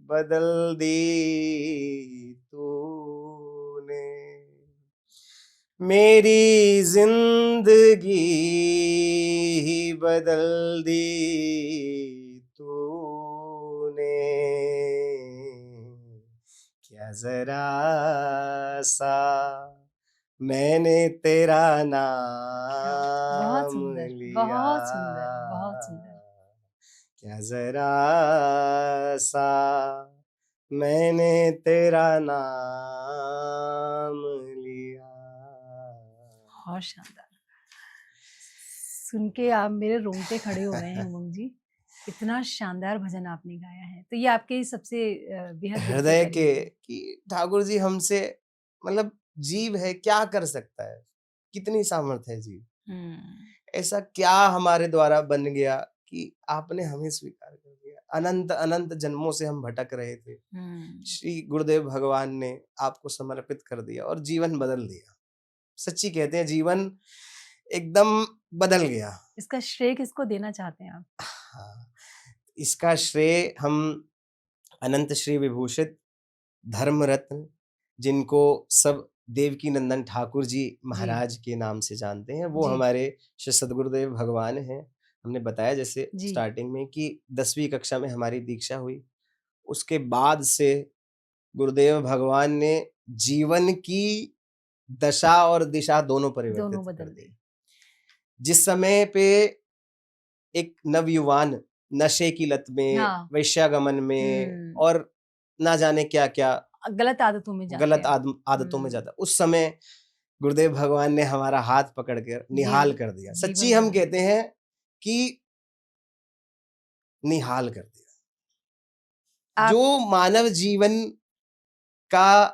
बदल दी तूने, मेरी जिंदगी बदल दी तूने, क्या जरा सा मैंने तेरा बहुत नाम सुंदर, लिया, बहुत सुंदर, बहुत सुंदर। क्या जरा सा मैंने तेरा नाम लिया। बहुत शानदार। सुन के आप मेरे रोंगटे खड़े हो गए हैं उमंग जी। इतना शानदार भजन आपने गाया है। तो ये आपके सबसे बेहद दिल के हृदय के, करीब है। कि ठाकुर जी हमसे, मतलब जीव है, क्या कर सकता है, कितनी सामर्थ्य है जीव, हुँ। ऐसा क्या हमारे द्वारा बन गया कि आपने हमें स्वीकार कर लिया। अनंत अनंत जन्मों से हम भटक रहे थे, हुँ। श्री गुरुदेव भगवान ने आपको समर्पित कर दिया और जीवन बदल दिया। सच्ची कहते हैं, जीवन एकदम बदल गया। इसका श्रेय किसको देना चाहते हैं आप? हाँ, इसका श्रेय हम अनंत श्री विभूषित धर्म रत्न, जिनको सब देवकी नंदन ठाकुर जी जी, महाराज के नाम से जानते हैं, वो जी, हमारे श्री सद्गुरुदेव भगवान हैं। हमने बताया जैसे जी। स्टार्टिंग में कि 10वीं कक्षा में हमारी दीक्षा हुई। उसके बाद से गुरुदेव भगवान ने जीवन की दशा और दिशा दोनों दोनों परिवर्तित कर बदल दी। दी। जिस समय पे एक नवयुवान नशे की लत में, हाँ। वेश्यागमन में हुँ। और ना जाने क्या-क्या गलत आदतों में जाते गलत हैं। आदतों में जाता, उस समय गुरुदेव भगवान ने हमारा हाथ पकड़कर निहाल जीवन कर दिया। सच्ची जीवन हम बदल कहते दिया। हैं कि निहाल कर दिया। जो आप मानव जीवन का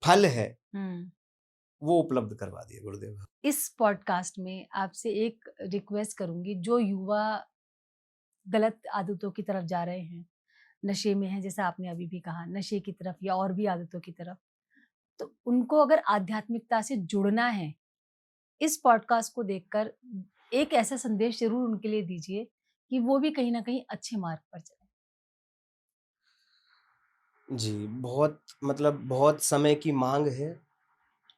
फल है, हुँ। वो उपलब्ध करवा दिया गुरुदेव। इस पॉडकास्ट में आपसे एक रिक्वेस्ट करूँगी, जो युवा गलत आदतों की तरफ जा रहे हैं, नशे में हैं जैसा आपने अभी भी कहा, नशे की तरफ या और भी आदतों की तरफ, तो उनको अगर आध्यात्मिकता से जुड़ना है, इस पॉडकास्ट को देखकर एक ऐसा संदेश ज़रूर उनके लिए दीजिए कि वो भी कहीं न कहीं अच्छे मार्ग पर चलें। जी, बहुत, मतलब बहुत समय की माँग है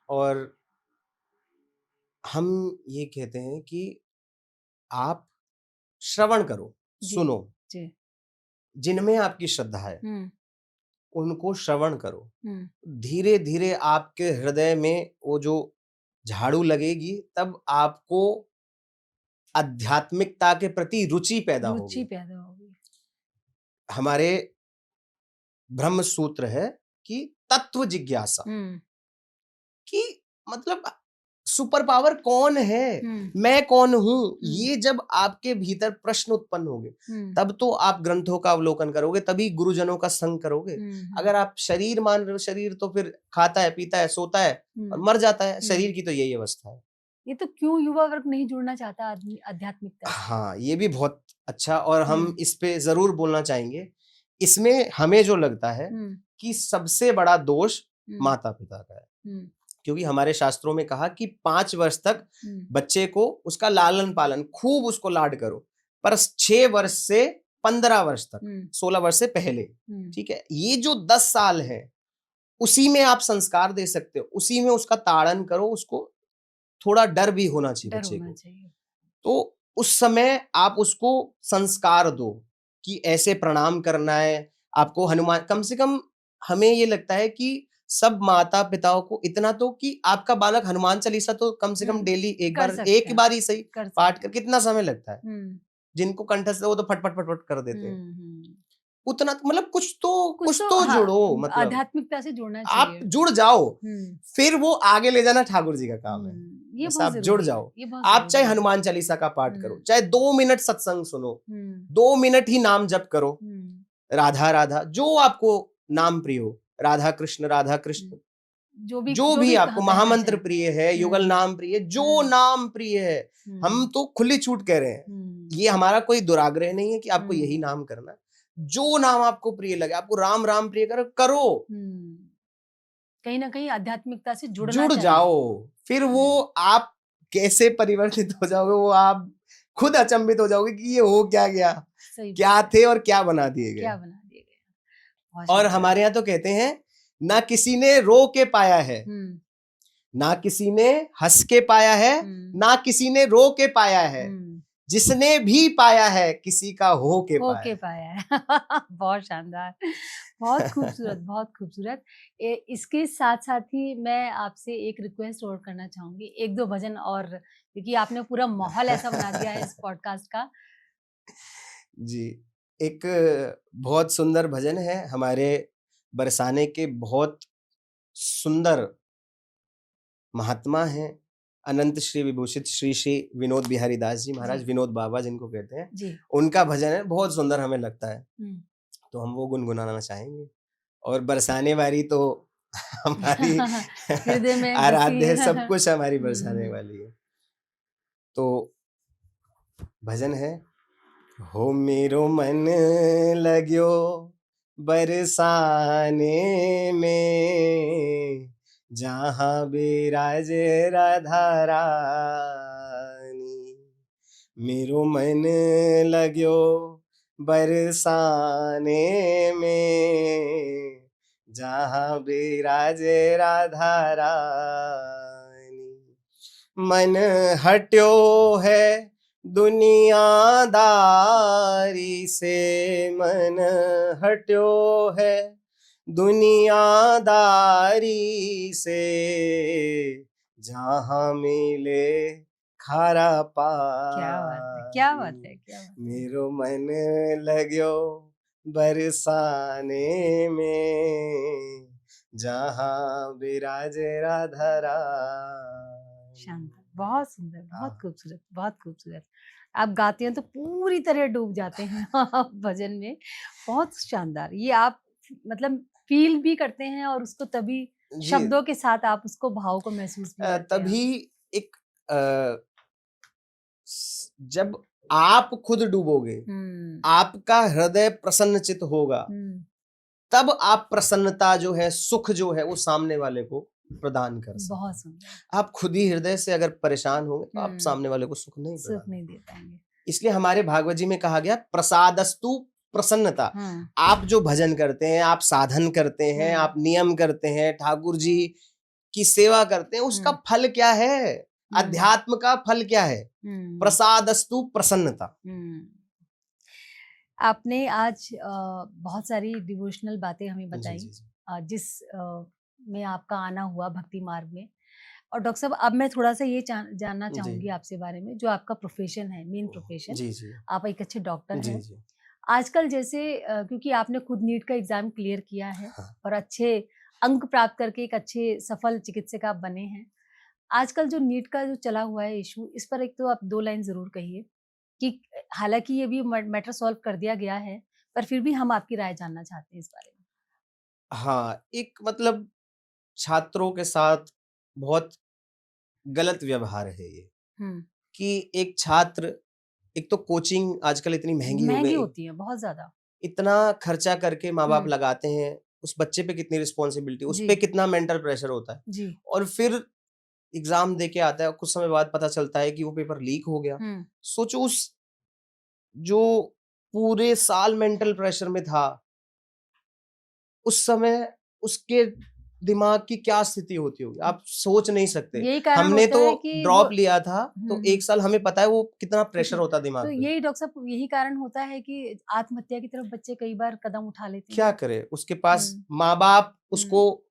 और हम ये कहते हैं कि आप श्रवण करो, जी, सुनो, जी। जिनमें आपकी श्रद्धा है, हुँ, उनको श्रवण करो। हुँ। धीरे-धीरे आपके हृदय में वो जो झाड़ू लगेगी, तब आपको आध्यात्मिकता के प्रति रुचि पैदा रुचि होगी। पैदा होगी। हमारे ब्रह्म सूत्र है कि तत्व जिज्ञासा, हुँ, कि मतलब सुपर पावर कौन है? हुँ, मैं कौन हूँ? हुँ, ये जब आपके भीतर प्रश्न उत्पन्न होंगे, हुँ, तब तो आप ग्रंथों का अवलोकन करोगे, तभी गुरुजनों का संग करोगे। हुँ, हुँ, अगर आप शरीर मान रहे हो, शरीर तो फिर खाता है, पीता है, सोता है और हुँ, मर जाता है। हुँ। शरीर की तो यही अवस्था है। ये तो क्यों युवा वर्ग नहीं जुड़ना चाहता आध्यात्मिकता से? हाँ, ये भी बहुत अच्छा, और हम हुँ, इस पे ज़रूर बोलना चाहेंगे। इसमें हमें जो लगता है हुँ, कि सबसे बड़ा दोष हुँ, माता-पिता का है। हुँ, क्योंकि हमारे शास्त्रों में कहा कि 5 वर्ष तक हुँ, बच्चे को उसका लालन-पालन, खूब उसको लाड करो। पर 6 वर्ष से 15 वर्ष तक, 16 वर्ष से पहले, ठीक है, ये जो 10 साल है उसी में आप संस्कार दे सकते हो, उसी में उसका ताड़न करो, उसको थोड़ा डर भी होना चाहिए बच्चे को, तो उस समय आप उसको संस्कार दो कि ऐसे प्रणाम करना है आपको, हनुमान, कम से कम हमें ये लगता है कि सब माता पिताओं को इतना तो कि आपका बालक हनुमान चालीसा तो कम से कम डेली एक बार ही सही पाठ कर, कितना समय लगता है, जिनको कंठस्थ वो तो फटफट फटफट कर देते हैं, उतना मतलब कुछ तो हाँ, जुड़ो, मतलब आध्यात्मिकता से जुड़ना चाहिए, आप जुड़ जाओ, फिर वो आगे ले जाना ठाकुर जी का काम है, ये बस आप जुड़ जाओ, आप चाहे हनुमान चालीसा का पाठ करो, चाहे 2 मिनट सत्संग सुनो, 2 मिनट ही नाम जप करो, राधा राधा, जो आपको नाम प्रिय हो, राधा कृष्ण, जो भी आपको महामंत्र प्रिय है, युगल नाम प्रिय, जो नाम प्रिय है, हम तो खुली छूट कह रहे हैं, ये हमारा कोई दुराग्रह नहीं है कि आपको यही नाम करना है, जो नाम आपको प्रिय लगे, आपको राम राम प्रिय करो, कहीं ना कहीं आध्यात्मिकता से जुड़ जाओ, फिर वो आप कैसे परिवर्तित हो जाओगे, वो आप खुद अचंभित हो जाओगे कि ये हो क्या गया, क्या थे और क्या बना दिए गए। और हमारे यहाँ तो कहते हैं, ना किसी ने रो के पाया है, ना किसी ने हंस के पाया है, ना किसी ने रो के पाया है, जिसने भी पाया है किसी का हो के पाया है। बहुत शानदार, बहुत खूबसूरत, बहुत खूबसूरत। इसके साथ साथ ही मैं आपसे एक रिक्वेस्ट और करना चाहूंगी, 1-2 भजन और, क्योंकि आपने पूरा माहौल ऐसा बना दिया है इस पॉडकास्ट का। जी, एक बहुत सुंदर भजन है, हमारे बरसाने के बहुत सुंदर महात्मा हैं, अनंत श्री विभूषित श्री श्री विनोद बिहारी दास जी महाराज, विनोद बाबा जिनको कहते हैं, उनका भजन है, बहुत सुंदर हमें लगता है, तो हम वो गुनगुनाना चाहेंगे। और बरसाने वाली तो हमारी आराध्य है, सब कुछ हमारी बरसाने वाली है। तो भजन है, हो मेरो मन लग्यो बरसाने में, जहाँ बिराज राधा रानी, मेरो मन लग्यो बरसाने में, जहाँ बिराज राधा रानी, मन हट्यो है दुनियादारी से, मन हट्यो है दुनियादारी से, जहाँ मिले खारा पानी, क्या बात है, मेरो मन लग्यो बरसाने में, जहाँ विराज राधा रानी। शानदार, बहुत सुंदर, बहुत खूबसूरत, बहुत खूबसूरत। आप गाते हैं तो पूरी तरह डूब जाते हैं भजन में, बहुत शानदार। ये आप मतलब फील भी करते हैं और उसको तभी शब्दों के साथ आप उसको भाव को महसूस भी करते हैं। तभी एक जब आप खुद डूबोगे, आपका हृदय प्रसन्नचित होगा, तब आप प्रसन्नता जो है, सुख जो है, वो सामने वाले को प्रदान कर सकते। बहुत सुंदर। आप खुद ही हृदय से अगर परेशान होंगे तो आप सामने वाले को सुख नहीं दे पाएंगे। इसलिए हमारे भागवत जी में कहा गया, प्रसादस्तु प्रसन्नता। आप जो भजन करते हैं, आप साधन करते हैं, आप नियम करते हैं, ठाकुर जी की सेवा करते हैं, उसका फल क्या है? अध्यात्म का फल क्या है? प्रसादस्तु प्रसन्नता। आपने आज बहुत सारी डिवोशनल बातें हमें बताई, जिस में आपका आना हुआ भक्ति मार्ग में। और डॉक्टर साहब, अब मैं थोड़ा सा ये जानना चाहूंगी आपसे बारे में, जो आपका प्रोफेशन है, मेन प्रोफेशन, आप एक अच्छे डॉक्टर हैं। आजकल जैसे क्योंकि आपने खुद नीट का एग्जाम क्लियर किया है और अच्छे अंक प्राप्त करके एक अच्छे सफल चिकित्सक आप बने हैं। आजकल जो नीट का जो चला हुआ है इशू, इस पर एक तो आप 2 लाइन जरूर कहिए कि हालांकि ये भी मैटर सॉल्व कर दिया गया है, पर फिर भी हम आपकी राय जानना चाहते हैं इस बारे में। हाँ, एक मतलब छात्रों के साथ बहुत गलत व्यवहार है ये, कि एक छात्र, एक तो कोचिंग आजकल इतनी महंगी होती है, बहुत ज्यादा, इतना खर्चा करके माँ बाप लगाते हैं, उस बच्चे पे कितनी रिस्पॉन्सिबिलिटी, उस पे कितना मेंटल प्रेशर होता है, और फिर एग्जाम दे के आता है, कुछ समय बाद पता चलता है कि वो पेपर लीक हो गया। सोचो, उस जो पूरे साल मेंटल प्रेशर में था, उस समय उसके दिमाग की क्या स्थिति होती होगी आप सोच नहीं सकते। यही कारण हमने होता तो है कि ड्रॉप वो लिया था तो 1 साल हमें पता है वो कितना प्रेशर होता है दिमाग तो पे। यही डॉक्टर साहब यही कारण होता है कि आत्महत्या की तरफ बच्चे कई बार कदम उठा लेते क्या हैं। करे, उसके पास हुँ, माँ-बाप उसको हुँ।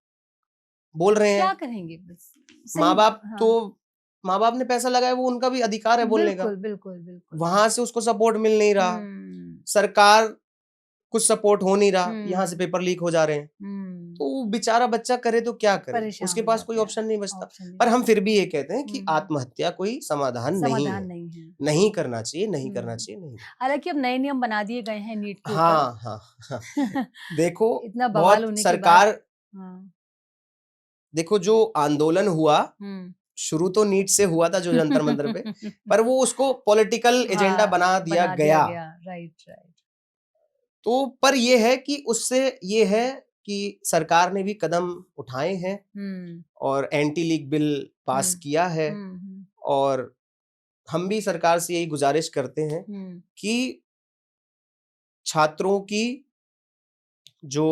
बोल रहे क्या हैं, करेंगे बस सही माँ-बाप हाँ, तो माँ-बाप ने पैसा लगाया वो उनका भी अधिकार है बोलने का। बिल्कुल, बिल्कुल, बिल्कुल। वहाँ से उसको सपोर्ट मिल नहीं रहा, हुँ, सरकार कुछ सपोर्ट हो नहीं रहा, यहाँ से हुँ, पेपर लीक हो जा रहे हैं। हुँ। तो वो बेचारा बच्चा करे तो क्या करे? परेशान उसके हो पास कोई जाते हैं, ऑप्शन नहीं बचता। ऑप्शन नहीं पर हम बचता। फिर भी ये कहते हैं कि हुँ, आत्महत्या कोई समाधान नहीं समाधान है। नहीं है। नहीं करना चाहिए, नहीं करना हुँ, चाहिए, नहीं। हालाँकि अब नए नियम बना दिए गए हैं नीट के ऊपर। हाँ, हाँ, हाँ। देखो इतना बवाल बहुत होने के बाद सरकार हाँ, देखो जो आंदोलन हुआ, हुँ। शुरू तो नीट से हुआ था जो जंतर-मंतर पे, पर वो उसको पॉलिटिकल एजेंडा हाँ, बना दिया बना दिया गया। गया। Right, right. तो पर ये है कि उससे ये है कि सरकार ने भी कदम उठाए हैं हुँ, और एंटी लीक बिल पास हुँ, किया है हुँ, हुँ, और हम भी सरकार से यही गुजारिश करते हैं हुँ। कि छात्रों की जो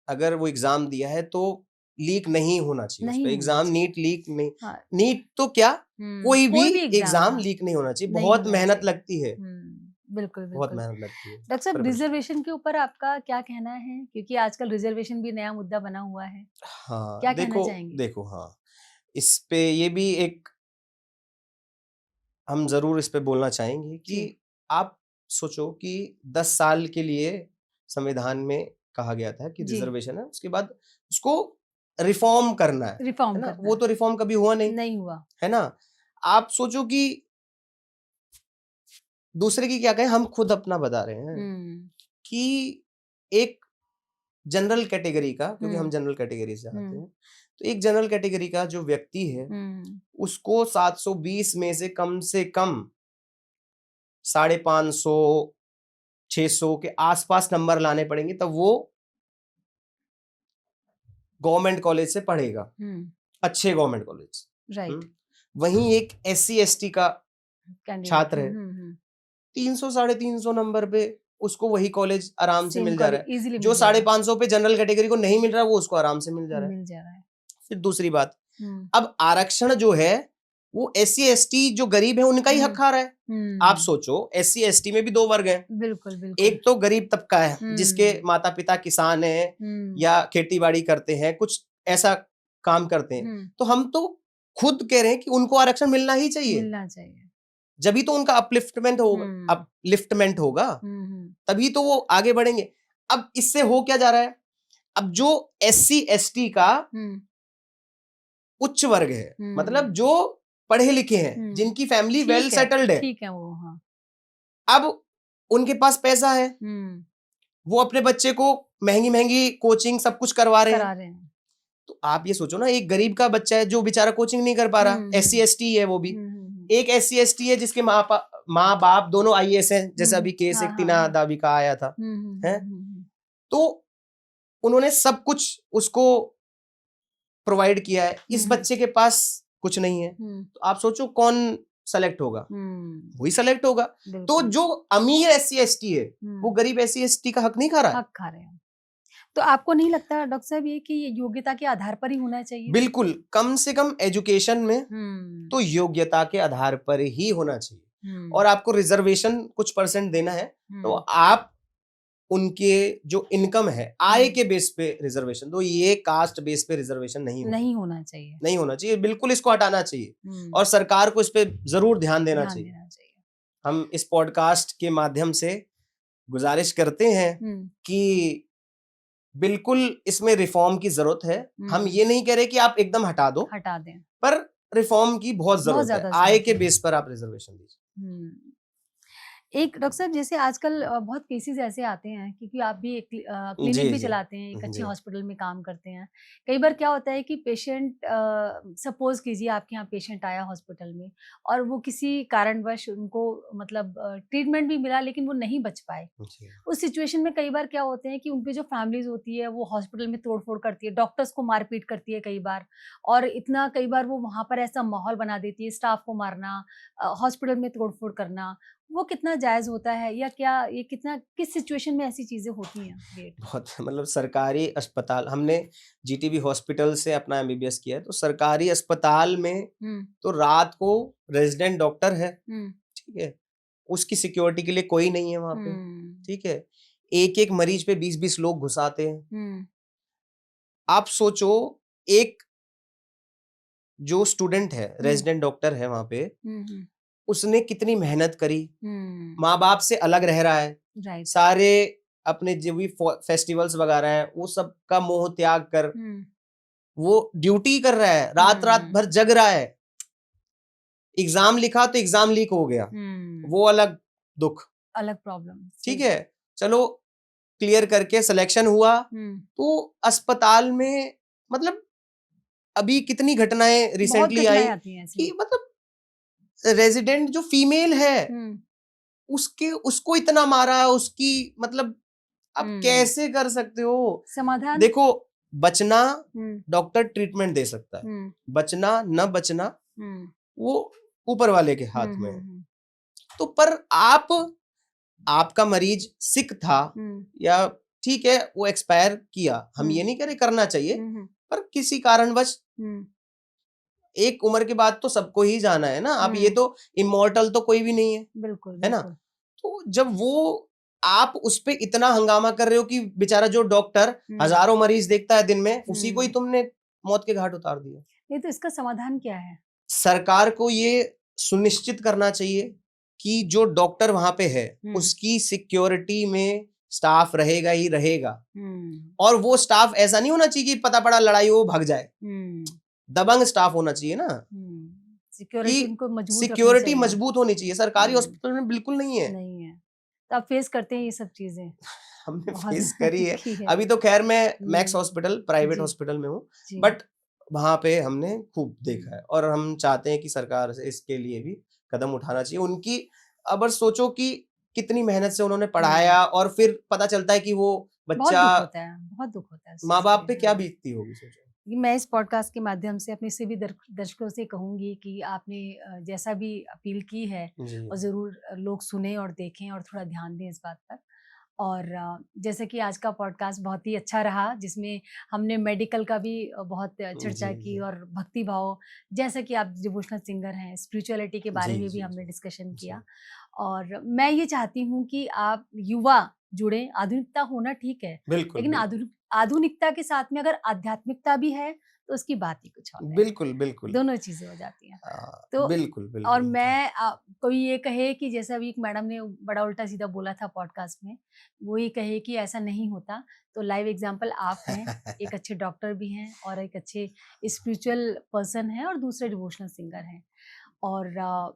अगर वो एग्जाम दिया है तो लीक नहीं होना चाहिए नहीं उसका होना एग्जाम चाहिए। नीट लीक नहीं हाँ, नीट तो क्या कोई भी कोई भी एग्ज़ाम एग्जाम हाँ, लीक नहीं होना चाहिए नहीं बहुत होना मेहनत चाहिए। लगती है बिल्कुल, बहुत बिल्कुल। मेहनत लगती है डॉक्टर साहब प्रिपरेशन रिज़र्वेशन के ऊपर आपका क्या कहना है? क्योंकि आजकल रिज़र्वेशन भी नया मुद्दा बना हुआ है। हाँ क्या कहना देखो चाहेंगे? देखो हाँ इस पे ये भी एक हम जरूर इस पे बोलना चाहेंगे कि जी, आप सोचो कि 10 साल के लिए संविधान में कहा गया था कि जी, रिजर्वेशन है उसके बाद उसको रिफॉर्म करना है रिफ़ॉर्म ना करना वो है। तो रिफॉर्म कभी हुआ नहीं नहीं हुआ। है ना आप सोचो कि दूसरे की क्या कहें हम खुद अपना बता रहे हैं हुँ, कि एक जनरल कैटेगरी का क्योंकि हम हुँ, जनरल कैटेगरी से आते हुँ, हैं तो एक जनरल कैटेगरी का जो व्यक्ति है हुँ, उसको 720 में से कम 550 600 के आसपास नंबर लाने पड़ेंगे तब वो गवर्नमेंट कॉलेज से पढ़ेगा हुँ, अच्छे गवर्नमेंट कॉलेज राइट। वहीं एक एससी एसटी का कैंडिडेट छात्र है हुँ। 300 साढ़े 300 नंबर पे उसको वही कॉलेज आराम से सेम मिल जा रहा कॉलेज है ईज़िली जो मिल साढ़े जाएगा, 500 पे जनरल कैटेगरी को नहीं मिल रहा वो उसको आराम से मिल जा रहा है मिल जा रहा है। फिर दूसरी बात हुँ, अब आरक्षण जो है वो एससी एसटी जो गरीब है उनका ही हक हुँ, खा रहा है आप हुँ, सोचो एससी एसटी में भी दो वर्ग हैं बिल्कुल, बिल्कुल। एक तो गरीब तबका है जिसके हुँ, माता पिता किसान हैं हुँ, या खेती बाड़ी करते हैं कुछ ऐसा काम करते हैं हुँ, तो हम तो खुद कह रहे हैं कि उनको आरक्षण मिलना ही चाहिए मिलना चाहिए। जभी तो उनका हुँ, अपलिफ्टमेंट होगा हुँ। तभी तो वो आगे बढ़ेंगे अब इससे हो क्या जा रहा है अब जो एससी एसटी का हुँ, उच्च वर्ग है मतलब हुँ, जो पढ़े लिखे हैं हुँ। जिनकी फैमिली वेल सेटल्ड है ठीक है वो, हाँ। अब उनके पास पैसा है हुँ, वो अपने बच्चे को महंगी महंगी कोचिंग सब कुछ करवा रहे हैं करा रहे हैं। तो आप ये सोचो ना एक गरीब का बच्चा है जो बेचारा कोचिंग नहीं कर पा रहा हुँ, एससी हुँ। एसटी है वो भी हुँ। एक एससी एसटी है जिसके माँ बाप दोनों आईएएस हैं हुँ, जैसा हुँ। अभी केस हाँ, एक हाँ, टीना हाँ। दावी का आया था हुँ, हुँ, है हुँ, हुँ, हुँ। तो उन्होंने सब कुछ उसको प्रोवाइड किया है हुँ, इस हुँ। बच्चे के पास कुछ नहीं है हुँ, तो आप सोचो कौन सेलेक्ट होगा हुँ। वही सेलेक्ट होगा तो बिल्कुल। जो अमीर एससी एसटी है वो हुँ, गरीब एससी एसटी का हक नहीं खा रहा है हक खा रहे हैं। तो आपको नहीं लगता डॉक्टर साहब ये कि ये योग्यता के आधार पर ही होना चाहिए? बिल्कुल कम से कम एजुकेशन में हुँ, तो योग्यता के आधार पर ही होना चाहिए हुँ, और आपको रिजर्वेशन कुछ परसेंट देना है तो हुँ, आप उनके जो इनकम है आय हुँ। के बेस पे रिजर्वेशन दो ये कास्ट बेस पे रिजर्वेशन नहीं होना नहीं होना चाहिए। नहीं होना चाहिए बिल्कुल इसको हटाना चाहिए हुँ, और सरकार को इस पे जरूर ध्यान देना ध्यान चाहिए देना चाहिए। हम इस पॉडकास्ट के माध्यम से गुजारिश करते हैं हुँ, कि बिल्कुल इसमें रिफॉर्म की जरूरत है हम हुँ। ये नहीं कह रहे कि आप एकदम हटा दो हटा दें। पर रिफॉर्म की बहुत बहुत जरूरत है ज़्यादा आय ज़रूरत के है। बेस पर आप रिजर्वेशन दीजिए हुँ। एक डॉक्टर साहब जैसे आजकल बहुत केसेस ऐसे आते हैं क्योंकि आप भी एक जी क्लिनिक भी जी चलाते हैं, एक अच्छे जी हॉस्पिटल में काम करते हैं। कई बार क्या होता है कि पेशेंट सपोज़ कीजिए आपके यहाँ पेशेंट आया हॉस्पिटल में और वो किसी कारणवश उनको मतलब ट्रीटमेंट भी मिला लेकिन वो नहीं बच पाए। जी उस सिचुएशन में कई बार क्या होते हैं कि उनकी जो फैमिलीज़ होती है वो हॉस्पिटल में तोड़-फोड़ करती है, डॉक्टर्स को मार-पीट करती है कई बार और इतना कई बार वो वहाँ पर ऐसा माहौल बना देती है, स्टाफ को मारना हॉस्पिटल में तोड़-फोड़ करना। वो कितना जायज होता है, या क्या ये कितना, किस सिचुएशन में ऐसी चीजें होती हैं वेट? बहुत मतलब सरकारी अस्पताल, हमने जीटीबी हॉस्पिटल से अपना एमबीबीएस किया है, तो सरकारी अस्पताल में तो रात को रेजिडेंट डॉक्टर है, ठीक है, उसकी सिक्योरिटी के लिए कोई नहीं है वहां पे, ठीक है, एक एक मरीज पे 20-20 लोग घुसाते हैं। आप सोचो, एक जो स्टूडेंट है, रेजिडेंट डॉक्टर है वहां पे, उसने कितनी मेहनत करी, माँ बाप से अलग रह रहा है, सारे अपने जो भी फेस्टिवल्स वगैरह है वो सब का मोह त्याग कर वो ड्यूटी कर रहा है, रात रात भर जग रहा है, एग्जाम लिखा तो एग्जाम लीक हो गया, वो अलग दुख, अलग प्रॉब्लम, ठीक है, चलो क्लियर करके सिलेक्शन हुआ, तो अस्पताल में मतलब अभी कितनी घटनाएं रिसेंटली आई कि मतलब रेजिडेंट जो फीमेल है उसको इतना मारा, उसकी मतलब अब कैसे कर सकते हो समाधान? देखो, बचना डॉक्टर ट्रीटमेंट दे सकता है, बचना न बचना वो ऊपर वाले के हाथ में है। तो पर आपका मरीज सिक था या ठीक है वो एक्सपायर किया, हम ये नहीं कह रहे करना चाहिए, पर किसी कारणवश एक उम्र के बाद तो सबको ही जाना है ना, अब ये तो इमॉर्टल तो कोई भी नहीं है, बिल्कुल, है ना। तो जब वो आप उस पे इतना हंगामा कर रहे हो कि बेचारा जो डॉक्टर हजारों मरीज देखता है दिन में, उसी को ही तुमने मौत के घाट उतार दिया। नहीं तो इसका समाधान क्या है? सरकार को ये सुनिश्चित करना चाहिए कि जो डॉक्टर वहां पे है उसकी सिक्योरिटी में स्टाफ रहेगा ही रहेगा, और वो स्टाफ ऐसा नहीं होना चाहिए कि पता पड़ा लड़ाई हो भाग जाए, दबंग स्टाफ होना चाहिए ना, सिक्योरिटी मजबूत होनी चाहिए। सरकारी हॉस्पिटल में बिल्कुल नहीं है, तो आप फेस करते हैं ये सब चीजें? हमने फेस करी है। अभी तो खैर मैं मैक्स हॉस्पिटल प्राइवेट हॉस्पिटल में हूँ, बट वहां पे हमने खूब देखा है, और हम चाहते हैं कि सरकार से इसके लिए भी कदम उठाना चाहिए। उनकी अब सोचो कि कितनी मेहनत से उन्होंने पढ़ाया, और फिर पता चलता है कि वो बच्चा, बहुत दुख होता है माँ बाप पे क्या बीतती होगी, सोचो। मैं इस पॉडकास्ट के माध्यम से अपने सभी दर्शकों से कहूंगी कि आपने जैसा भी अपील की है और जरूर लोग सुने और देखें और थोड़ा ध्यान दें इस बात पर। और जैसे कि आज का पॉडकास्ट बहुत ही अच्छा रहा, जिसमें हमने मेडिकल का भी बहुत चर्चा की, और भक्ति भाव, जैसे कि आप डिवोशनल सिंगर हैं, स्पिरिचुअलिटी के बारे में भी हमने डिस्कशन किया। और मैं ये चाहती हूँ कि आप युवा जुड़े, आधुनिकता होना ठीक है, लेकिन आधुनिकता के साथ में अगर आध्यात्मिकता भी है तो उसकी बात ही कुछ और है। बिल्कुल बिल्कुल, दोनों चीजें हो जाती हैं। तो बिल्कुल, और मैं कोई ये कहे कि जैसे अभी एक मैडम ने बड़ा उल्टा सीधा बोला था पॉडकास्ट में, वो ये कहे कि ऐसा नहीं होता, तो लाइव एग्जांपल आप हैं, एक अच्छे डॉक्टर भी हैं और एक अच्छे स्पिरिचुअल पर्सन हैं और दूसरे डिवोशनल सिंगर हैं। और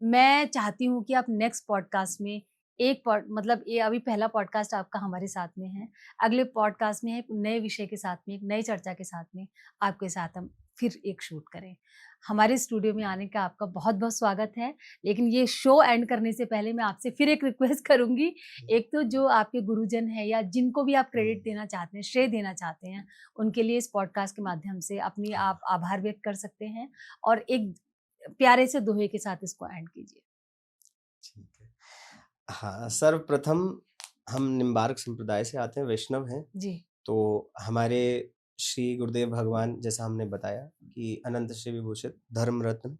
मैं चाहती हूँ कि आप नेक्स्ट पॉडकास्ट में मतलब ये अभी पहला पॉडकास्ट आपका हमारे साथ में है, अगले पॉडकास्ट में एक नए विषय के साथ में, एक नई चर्चा के साथ में आपके साथ हम फिर एक शूट करें। हमारे स्टूडियो में आने का आपका बहुत बहुत स्वागत है। लेकिन ये शो एंड करने से पहले मैं आपसे फिर एक रिक्वेस्ट करूंगी, एक तो जो आपके गुरुजन है या जिनको भी आप क्रेडिट देना चाहते हैं, श्रेय देना चाहते हैं, उनके लिए इस पॉडकास्ट के माध्यम से अपनी आप आभार व्यक्त कर सकते हैं, और एक प्यारे से दोहे के साथ इसको एंड कीजिए। ठीक है, हाँ, सर्वप्रथम हम निम्बार्क संप्रदाय से आते हैं, वैष्णव हैं जी। तो हमारे श्री गुरुदेव भगवान, जैसा हमने बताया कि अनंत श्री विभूषित धर्म रत्न,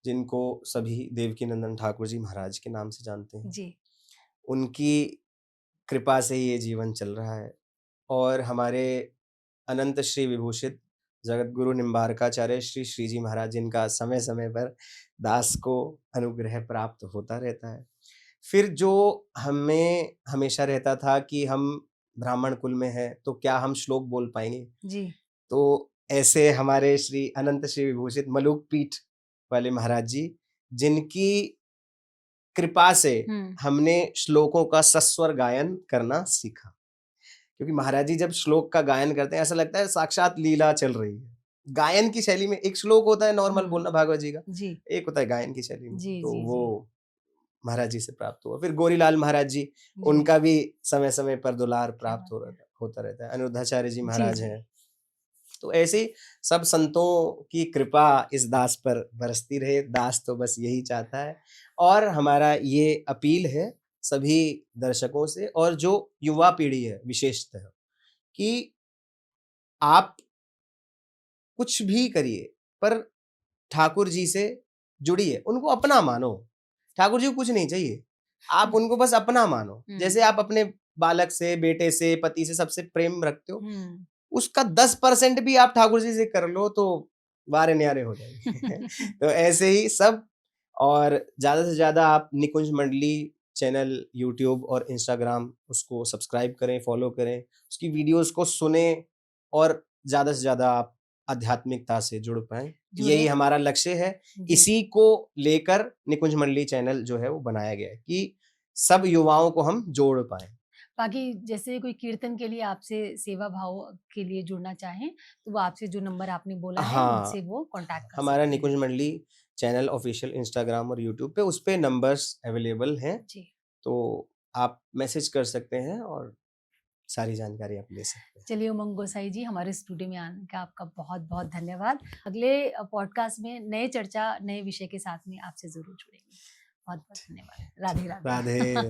जिनको सभी देवकी नंदन ठाकुर जी महाराज के नाम से जानते हैं जी, उनकी कृपा से ये जीवन चल रहा है। और हमारे अनंत श्री विभूषित जगत गुरु निम्बारकाचार्य श्री श्री जी महाराज, जिनका समय समय पर दास को अनुग्रह प्राप्त होता रहता है। फिर जो हमें हमेशा रहता था कि हम ब्राह्मण कुल में हैं तो क्या हम श्लोक बोल पाएंगे जी, तो ऐसे हमारे श्री अनंत श्री विभूषित मलुक पीठ वाले महाराज जी, जिनकी कृपा से हमने श्लोकों का सस्वर गायन करना सीखा। क्योंकि महाराज जी जब श्लोक का गायन करते हैं ऐसा लगता है साक्षात लीला चल रही है। गायन की शैली में एक श्लोक होता है नॉर्मल बोलना भागवत जी का जी, एक होता है गायन की शैली में जी, तो जी, वो महाराज जी से प्राप्त हुआ। फिर गोरीलाल महाराज जी, उनका भी समय समय पर दुलार प्राप्त होता रहता है। अनिरुद्धाचार्य जी महाराज हैं, तो ऐसे ही सब संतों की कृपा इस दास पर बरसती रहे। दास तो बस यही चाहता है। और हमारा ये अपील है सभी दर्शकों से और जो युवा पीढ़ी है विशेषतः, कि आप कुछ भी करिए पर ठाकुर जी से जुड़िए, उनको अपना मानो। ठाकुर जी को कुछ नहीं चाहिए, आप उनको बस अपना मानो। जैसे आप अपने बालक से, बेटे से, पति से सबसे प्रेम रखते हो, उसका 10% भी आप ठाकुर जी से कर लो तो वारे न्यारे हो जाएंगे। तो ऐसे ही सब, और ज़्यादा से ज़्यादा आप निकुंज मंडली चैनल यूट्यूब और इंस्टाग्राम उसको सब्सक्राइब करें, फॉलो करें, उसकी वीडियोस को सुनें और ज़्यादा से ज़्यादा आप आध्यात्मिकता से जुड़ पाएँ। यही हमारा लक्ष्य है। इसी को लेकर निकुंज मंडली चैनल जो है वो बनाया गया है कि सब युवाओं को हम जोड़ पाएँ। बाकी जैसे कोई कीर्तन के लिए आपसे सेवा भाव के लिए जुड़ना चाहें तो वो आपसे जो नंबर आपने बोला है उनसे वो कांटेक्ट कर हमारा सकते निकुंज हैं। मंडली चैनल ऑफिशियल इंस्टाग्राम और यूट्यूब पे उस पे नंबर्स अवेलेबल हैं, तो आप मैसेज कर सकते हैं और सारी जानकारी आप ले सकते हैं। चलिए उमंग गोसाई जी, हमारे स्टूडियो में आने का आपका बहुत बहुत धन्यवाद। अगले पॉडकास्ट में नए चर्चा, नए विषय के साथ में आपसे जरूर जुड़ेंगे। बहुत बहुत धन्यवाद। राधे राधे। राधे